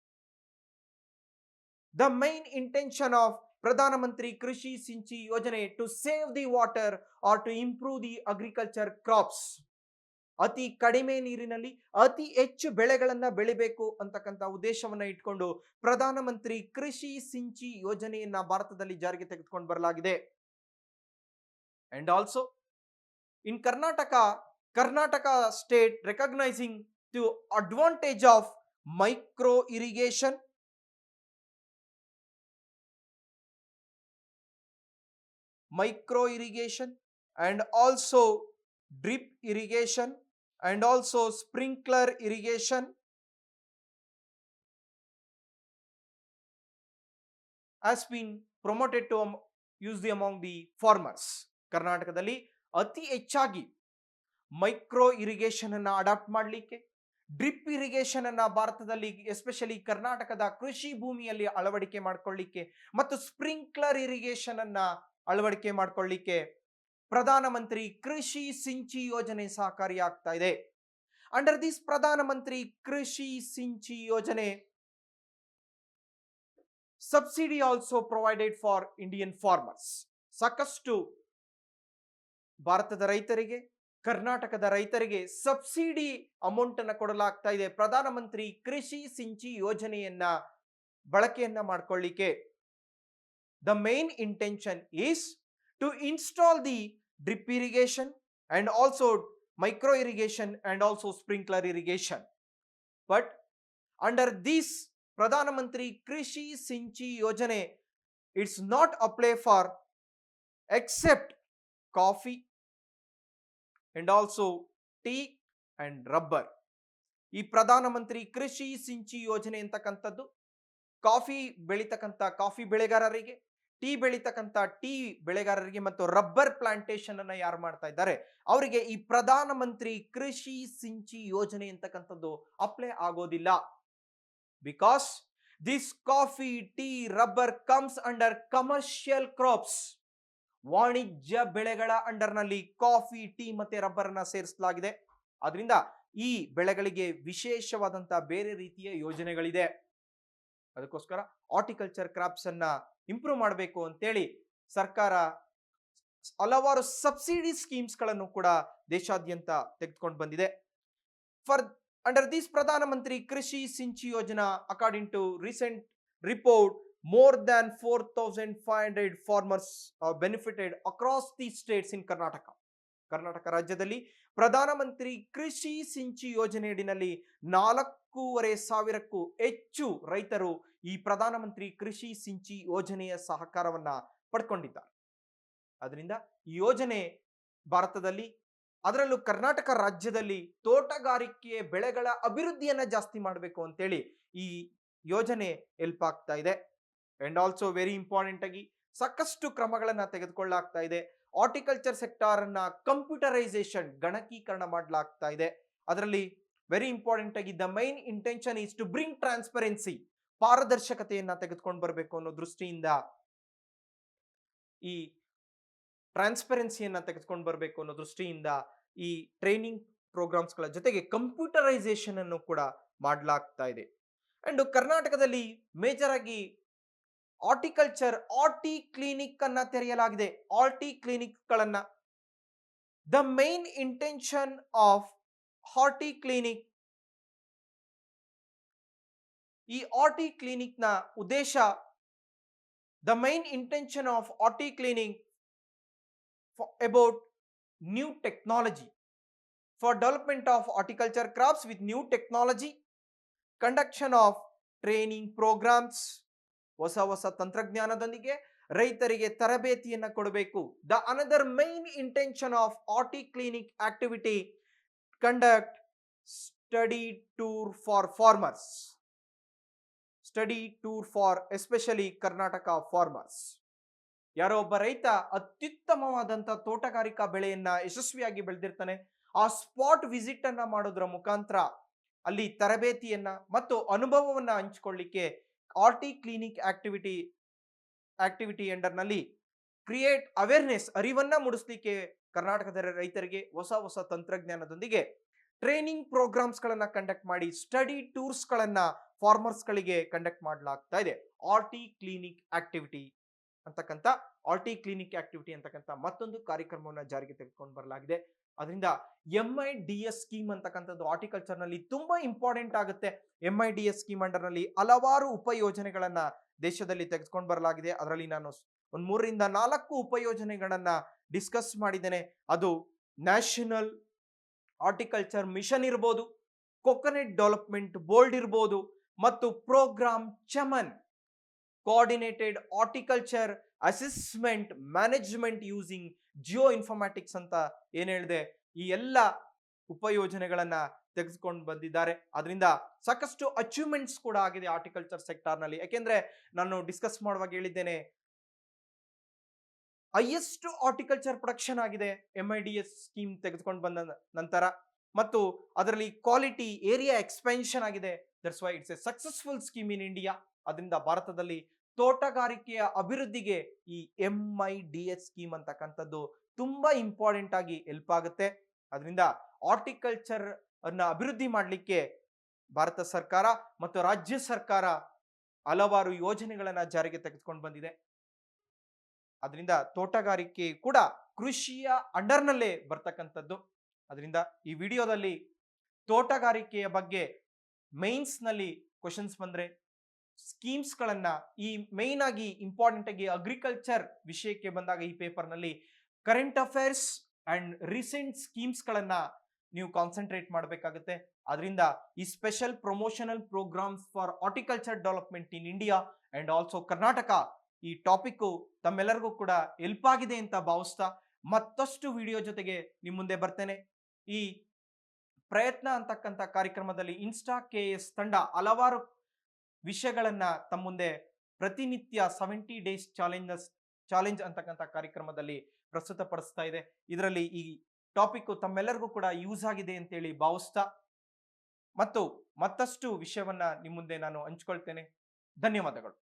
Speaker 1: ದ ಮೈನ್ ಇಂಟೆನ್ಷನ್ ಆಫ್ ಪ್ರಧಾನಮಂತ್ರಿ Krishi Sinchai Yojana to save the water or to improve the agriculture crops. ಅತಿ ಕಡಿಮೆ ನೀರಿನಲ್ಲಿ ಅತಿ ಹೆಚ್ಚು ಬೆಳೆಗಳನ್ನ ಬೆಳಿಬೇಕು ಅಂತಕ್ಕಂಥ ಉದ್ದೇಶವನ್ನ ಇಟ್ಕೊಂಡು ಪ್ರಧಾನಮಂತ್ರಿ ಕೃಷಿ ಸಿಂಚಿ ಯೋಜನೆಯನ್ನ ಭಾರತದಲ್ಲಿ ಜಾರಿಗೆ ತೆಗೆದುಕೊಂಡು ಬರಲಾಗಿದೆ. And also in Karnataka state recognising the advantage of micro irrigation and also drip irrigation and also sprinkler irrigation has been promoted to use the among the farmers. ಕರ್ನಾಟಕದಲ್ಲಿ ಅತಿ ಹೆಚ್ಚಾಗಿ ಮೈಕ್ರೋ ಇರಿಗೇಷನ್ ಅನ್ನ ಅಡಾಪ್ಟ್ ಮಾಡಲಿಕ್ಕೆ, ಡ್ರಿಪ್ ಇರಿಗೇಷನ್ ಅನ್ನ ಭಾರತದಲ್ಲಿ ಎಸ್ಪೆಷಲಿ ಕರ್ನಾಟಕದ ಕೃಷಿ ಭೂಮಿಯಲ್ಲಿ ಅಳವಡಿಕೆ ಮಾಡಿಕೊಳ್ಳಿಕ್ಕೆ ಮತ್ತು ಸ್ಪ್ರಿಂಕ್ಲರ್ ಇರಿಗೇಷನ್ ಅನ್ನ ಅಳವಡಿಕೆ ಮಾಡಿಕೊಳ್ಳಿಕ್ಕೆ ಪ್ರಧಾನಮಂತ್ರಿ ಕೃಷಿ ಸಿಂಚಿ ಯೋಜನೆ ಸಹಕಾರಿಯಾಗ್ತಾ ಇದೆ. ಅಂಡರ್ ದಿಸ್ ಪ್ರಧಾನಮಂತ್ರಿ ಕೃಷಿ ಸಿಂಚಿ ಯೋಜನೆ subsidy also provided for Indian farmers. ಸಾಕಷ್ಟು ಭಾರತದ ರೈತರಿಗೆ, ಕರ್ನಾಟಕದ ರೈತರಿಗೆ ಸಬ್ಸಿಡಿ ಅಮೌಂಟ್ ಅನ್ನು ಕೊಡಲಾಗ್ತಾ ಇದೆ ಪ್ರಧಾನಮಂತ್ರಿ ಕೃಷಿ ಸಿಂಚಿ ಯೋಜನೆಯನ್ನ ಬಳಕೆಯನ್ನ ಮಾಡಿಕೊಳ್ಳಿಕ್ಕೆ. The main intention is to install the drip irrigation and also micro irrigation and also sprinkler irrigation. But under this Pradhan Mantri Krishi Sinchi Yojane, it's not apply for except coffee and also tea and rubber. ಈ ಪ್ರಧಾನಮಂತ್ರಿ ಕೃಷಿ ಸಿಂಚಿ ಯೋಜನೆ ಅಂತಕ್ಕಂಥದ್ದು ಕಾಫಿ ಬೆಳೀತಕ್ಕಂಥ ಕಾಫಿ ಬೆಳೆಗಾರರಿಗೆ, ಟೀ ಬೆಳೀತಕ್ಕಂಥ ಟೀ ಬೆಳೆಗಾರರಿಗೆ ಮತ್ತು ರಬ್ಬರ್ ಪ್ಲಾಂಟೇಶನ್ ಅನ್ನ ಯಾರು ಮಾಡ್ತಾ ಇದ್ದಾರೆ ಅವರಿಗೆ ಈ ಪ್ರಧಾನಮಂತ್ರಿ ಕೃಷಿ ಸಿಂಚಿ ಯೋಜನೆ ಅಂತಕ್ಕಂಥದ್ದು ಅಪ್ಲೈ ಆಗೋದಿಲ್ಲ. Because this coffee, tea, rubber comes under commercial crops. ವಾಣಿಜ್ಯ ಬೆಳೆಗಳ ಅಂಡರ್ನಲ್ಲಿ ಕಾಫಿ, ಟೀ ಮತ್ತೆ ರಬ್ಬರ್ ಅನ್ನ ಸೇರಿಸಲಾಗಿದೆ. ಅದರಿಂದ ಈ ಬೆಳೆಗಳಿಗೆ ವಿಶೇಷವಾದಂತಹ ಬೇರೆ ರೀತಿಯ ಯೋಜನೆಗಳಿದೆ. ಅದಕ್ಕೋಸ್ಕರ ಹಾರ್ಟಿಕಲ್ಚರ್ ಕ್ರಾಪ್ಸ್ ಅನ್ನ ಇಂಪ್ರೂವ್ ಮಾಡಬೇಕು ಅಂತೇಳಿ ಸರ್ಕಾರ ಹಲವಾರು ಸಬ್ಸಿಡಿ ಸ್ಕೀಮ್ಸ್ ಗಳನ್ನು ಕೂಡ ದೇಶಾದ್ಯಂತ ತೆಗೆದುಕೊಂಡು ಬಂದಿದೆ. ಫಾರ್ ಅಂಡರ್ ದಿಸ್ ಪ್ರಧಾನಮಂತ್ರಿ Krishi Sinchai Yojana, according to recent report, more than 4,500 farmers are benefited across the states in Karnataka. Karnataka ರಾಜ್ಯದಲ್ಲಿ ಪ್ರಧಾನಮಂತ್ರಿ ಕೃಷಿ ಸಿಂಚಿ ಯೋಜನೆಯಡಿನಲ್ಲಿ 4,500ಕ್ಕೂ ಹೆಚ್ಚು ರೈತರು ಈ ಪ್ರಧಾನಮಂತ್ರಿ ಕೃಷಿ ಸಿಂಚಿ ಯೋಜನೆಯ ಸಹಕಾರವನ್ನ ಪಡ್ಕೊಂಡಿದ್ದಾರೆ. ಅದರಿಂದ ಈ ಯೋಜನೆ ಭಾರತದಲ್ಲಿ, ಅದರಲ್ಲೂ ಕರ್ನಾಟಕ ರಾಜ್ಯದಲ್ಲಿ ತೋಟಗಾರಿಕೆ ಬೆಳೆಗಳ ಅಭಿವೃದ್ಧಿಯನ್ನ ಜಾಸ್ತಿ ಮಾಡಬೇಕು ಅಂತೇಳಿ ಈ ಯೋಜನೆ ಹೆಲ್ಪ್ ಆಗ್ತಾ ಇದೆ. ಅಂಡ್ ಆಲ್ಸೋ ವೆರಿ ಇಂಪಾರ್ಟೆಂಟ್ ಆಗಿ ಸಾಕಷ್ಟು ಕ್ರಮಗಳನ್ನ ತೆಗೆದುಕೊಳ್ಳಲಾಗ್ತಾ ಇದೆ. ಹಾರ್ಟಿಕಲ್ಚರ್ ಸೆಕ್ಟಾರ್ ಅನ್ನ ಕಂಪ್ಯೂಟರೈಸೇಷನ್, ಗಣಕೀಕರಣ ಮಾಡಲಾಗ್ತಾ ಇದೆ. ಅದರಲ್ಲಿ ವೆರಿ ಇಂಪಾರ್ಟೆಂಟ್ ಆಗಿ the main intention is to bring transparency, ಪಾರದರ್ಶಕತೆಯನ್ನ ತೆಗೆದುಕೊಂಡು ಬರಬೇಕು ಅನ್ನೋ ದೃಷ್ಟಿಯಿಂದ ಈ ಟ್ರಾನ್ಸ್ಪರೆನ್ಸಿಯನ್ನ ತೆಗೆದುಕೊಂಡು ಬರಬೇಕು ಅನ್ನೋ ದೃಷ್ಟಿಯಿಂದ ಈ ಟ್ರೈನಿಂಗ್ ಪ್ರೋಗ್ರಾಮ್ಸ್ ಗಳ ಜೊತೆಗೆ ಕಂಪ್ಯೂಟರೈಸೇಷನ್ ಅನ್ನು ಕೂಡ ಮಾಡಲಾಗ್ತಾ ಇದೆ. ಅಂಡ್ ಕರ್ನಾಟಕದಲ್ಲಿ ಮೇಜರ್ ಆಗಿ ಹಾರ್ಟಿಕಲ್ಚರ್ ಹಾರ್ಟಿ ಕ್ಲಿನಿಕ್ ಅನ್ನ ತೆರೆಯಲಾಗಿದೆ. ಹಾರ್ಟಿ ಕ್ಲಿನಿಕ್ ಗಳನ್ನ, the main intention of horti clinic, ಈ ಹಾರ್ಟಿ ಕ್ಲಿನಿಕ್ ನ ಉದ್ದೇಶ, the main intention of horti clinic about new technology for development of horticulture crops with new technology, conduction of training programs, ಹೊಸ ತಂತ್ರಜ್ಞಾನದೊಂದಿಗೆ ರೈತರಿಗೆ ತರಬೇತಿಯನ್ನ ಕೊಡಬೇಕು. The another main intention of horti clinic activity, conduct study tour for farmers, study tour for especially Karnataka farmers. ಯಾರೋ ಒಬ್ಬ ರೈತ ಅತ್ಯುತ್ತಮವಾದಂತ ತೋಟಗಾರಿಕಾ ಬೆಳೆಯನ್ನ ಯಶಸ್ವಿಯಾಗಿ ಬೆಳೆದಿರ್ತಾನೆ, ಆ ಸ್ಪಾಟ್ ವಿಸಿಟ್ ಅನ್ನ ಮಾಡೋದ್ರ ಮುಖಾಂತರ ಅಲ್ಲಿ ತರಬೇತಿಯನ್ನ ಮತ್ತು ಅನುಭವವನ್ನ ಹಂಚಿಕೊಳ್ಳಿಕ್ಕೆ ಹಾರ್ಟಿ ಕ್ಲಿನಿಕ್ ಆಕ್ಟಿವಿಟಿ ಅಂಡರ್ನಲ್ಲಿ ಕ್ರಿಯೇಟ್ ಅವೇರ್ನೆಸ್, ಅರಿವನ್ನ ಮೂಡಿಸಲಿಕ್ಕೆ ಕರ್ನಾಟಕದ ರೈತರಿಗೆ ಹೊಸ ತಂತ್ರಜ್ಞಾನದೊಂದಿಗೆ ಟ್ರೈನಿಂಗ್ ಪ್ರೋಗ್ರಾಮ್ಸ್ ಗಳನ್ನ ಕಂಡಕ್ಟ್ ಮಾಡಿ ಸ್ಟಡಿ ಟೂರ್ಸ್ ಗಳನ್ನ ಫಾರ್ಮರ್ಸ್ ಗಳಿಗೆ ಕಂಡಕ್ಟ್ ಮಾಡಲಾಗ್ತಾ ಇದೆ. ಆರ್ಟಿ ಕ್ಲಿನಿಕ್ ಆಕ್ಟಿವಿಟಿ ಅಂತಕ್ಕಂಥ ಮತ್ತೊಂದು ಕಾರ್ಯಕ್ರಮವನ್ನು ಜಾರಿಗೆ ತೆಗೆದುಕೊಂಡು ಬರಲಾಗಿದೆ. ಅದರಿಂದ MIDS ಸ್ಕೀಮ್ ಅಂತಕ್ಕಂಥದ್ದು ಹಾರ್ಟಿಕಲ್ಚರ್ ನಲ್ಲಿ ತುಂಬಾ ಇಂಪಾರ್ಟೆಂಟ್ ಆಗುತ್ತೆ. MIDS ಸ್ಕೀಮ್ ಅಂಡರ್ ನಲ್ಲಿ ಹಲವಾರು ಉಪಯೋಜನೆಗಳನ್ನ ದೇಶದಲ್ಲಿ ತೆಗೆದುಕೊಂಡು ಬರಲಾಗಿದೆ. ಅದರಲ್ಲಿ ನಾನು ಒಂದು 3 ರಿಂದ 4 ಉಪಯೋಜನೆಗಳನ್ನ ಡಿಸ್ಕಸ್ ಮಾಡಿದ್ದೇನೆ. ಅದು ನ್ಯಾಷನಲ್ ಹಾರ್ಟಿಕಲ್ಚರ್ ಮಿಷನ್ ಇರ್ಬೋದು, ಕೊಕೊನೆಟ್ ಡೆವಲಪ್ಮೆಂಟ್ ಬೋರ್ಡ್ ಇರ್ಬೋದು, ಮತ್ತು program CHAMAN coordinated horticulture assessment management using geo informatics ಅಂತ ಏನ್ ಹೇಳಿದೆ, ಈ ಎಲ್ಲ ಉಪಯೋಜನೆಗಳನ್ನ ತೆಗೆದುಕೊಂಡು ಬಂದಿದ್ದಾರೆ. ಅದರಿಂದ ಸಾಕಷ್ಟು ಅಚೀವ್ಮೆಂಟ್ಸ್ ಕೂಡ ಆಗಿದೆ ಹಾರ್ಟಿಕಲ್ಚರ್ ಸೆಕ್ಟಾರ್ ನಲ್ಲಿ. ಯಾಕೆಂದ್ರೆ ನಾನು ಡಿಸ್ಕಸ್ ಮಾಡುವಾಗ ಹೇಳಿದ್ದೇನೆ, ಹೈಯೆಸ್ಟ್ ಹಾರ್ಟಿಕಲ್ಚರ್ ಪ್ರೊಡಕ್ಷನ್ ಆಗಿದೆ MIDS ಸ್ಕೀಮ್ ತೆಗೆದುಕೊಂಡು ಬಂದ ನಂತರ, ಮತ್ತು ಅದರಲ್ಲಿ ಕ್ವಾಲಿಟಿ ಏರಿಯಾ ಎಕ್ಸ್ಪೆನ್ಷನ್ ಆಗಿದೆ. That's why it's a successful scheme in India. ಅದರಿಂದ ಭಾರತದಲ್ಲಿ ತೋಟಗಾರಿಕೆಯ ಅಭಿವೃದ್ಧಿಗೆ ಈ MIDS ಸ್ಕೀಮ್ ಅಂತಕ್ಕಂಥದ್ದು ತುಂಬಾ ಇಂಪಾರ್ಟೆಂಟ್ ಆಗಿ ಹೆಲ್ಪ್ ಆಗುತ್ತೆ. ಅದರಿಂದ ಹಾರ್ಟಿಕಲ್ಚರ್ ಅನ್ನ ಅಭಿವೃದ್ಧಿ ಮಾಡಲಿಕ್ಕೆ ಭಾರತ ಸರ್ಕಾರ ಮತ್ತು ರಾಜ್ಯ ಸರ್ಕಾರ ಹಲವಾರು ಯೋಜನೆಗಳನ್ನ ಜಾರಿಗೆ ತೆಗೆದುಕೊಂಡು ಬಂದಿದೆ. ಅದರಿಂದ ತೋಟಗಾರಿಕೆ ಕೂಡ ಕೃಷಿಯ ಅಂಡರ್ನಲ್ಲೇ ಬರ್ತಕ್ಕಂಥದ್ದು. ಅದರಿಂದ ಈ ವಿಡಿಯೋದಲ್ಲಿ ತೋಟಗಾರಿಕೆಯ ಬಗ್ಗೆ ಮೈನ್ಸ್ ನಲ್ಲಿ ಕ್ವಶನ್ಸ್ ಬಂದ್ರೆ ಸ್ಕೀಮ್ಸ್ ಗಳನ್ನ, ಈ ಮೈನ್ ಆಗಿ ಇಂಪಾರ್ಟೆಂಟ್ ಆಗಿ ಅಗ್ರಿಕಲ್ಚರ್ ವಿಷಯಕ್ಕೆ ಬಂದಾಗ ಈ ಪೇಪರ್ ನಲ್ಲಿ current affairs and recent schemes ಗಳನ್ನ ನೀವು ಕಾನ್ಸಂಟ್ರೇಟ್ ಮಾಡಬೇಕಾಗುತ್ತೆ. ಅದರಿಂದ ಈ special promotional programs for horticulture development in India and also Karnataka, ಈ ಟಾಪಿಕ್ ತಮ್ಮೆಲ್ಲರಿಗೂ ಕೂಡ ಹೆಲ್ಪ್ ಆಗಿದೆ ಅಂತ ಭಾವಿಸ್ತಾ ಮತ್ತಷ್ಟು ವಿಡಿಯೋ ಜೊತೆಗೆ ನಿಮ್ಮ ಮುಂದೆ ಬರ್ತೇನೆ. ಈ ಪ್ರಯತ್ನ ಅಂತಕ್ಕಂಥ ಕಾರ್ಯಕ್ರಮದಲ್ಲಿ ಇನ್ಸ್ಟಾ KS ತಂಡ ಹಲವಾರು ವಿಷಯಗಳನ್ನ ತಮ್ಮ ಮುಂದೆ ಪ್ರತಿನಿತ್ಯ 70 ಡೇಸ್ ಚಾಲೆಂಜ್ ಅಂತಕ್ಕಂಥ ಕಾರ್ಯಕ್ರಮದಲ್ಲಿ ಪ್ರಸ್ತುತಪಡಿಸ್ತಾ ಇದೆ. ಇದರಲ್ಲಿ ಈ ಟಾಪಿಕ್ ತಮ್ಮೆಲ್ಲರಿಗೂ ಕೂಡ ಯೂಸ್ ಆಗಿದೆ ಅಂತೇಳಿ ಭಾವಿಸ್ತಾ ಮತ್ತು ಮತ್ತಷ್ಟು ವಿಷಯವನ್ನ ನಿಮ್ಮ ಮುಂದೆ ನಾನು ಹಂಚ್ಕೊಳ್ತೇನೆ. ಧನ್ಯವಾದಗಳು.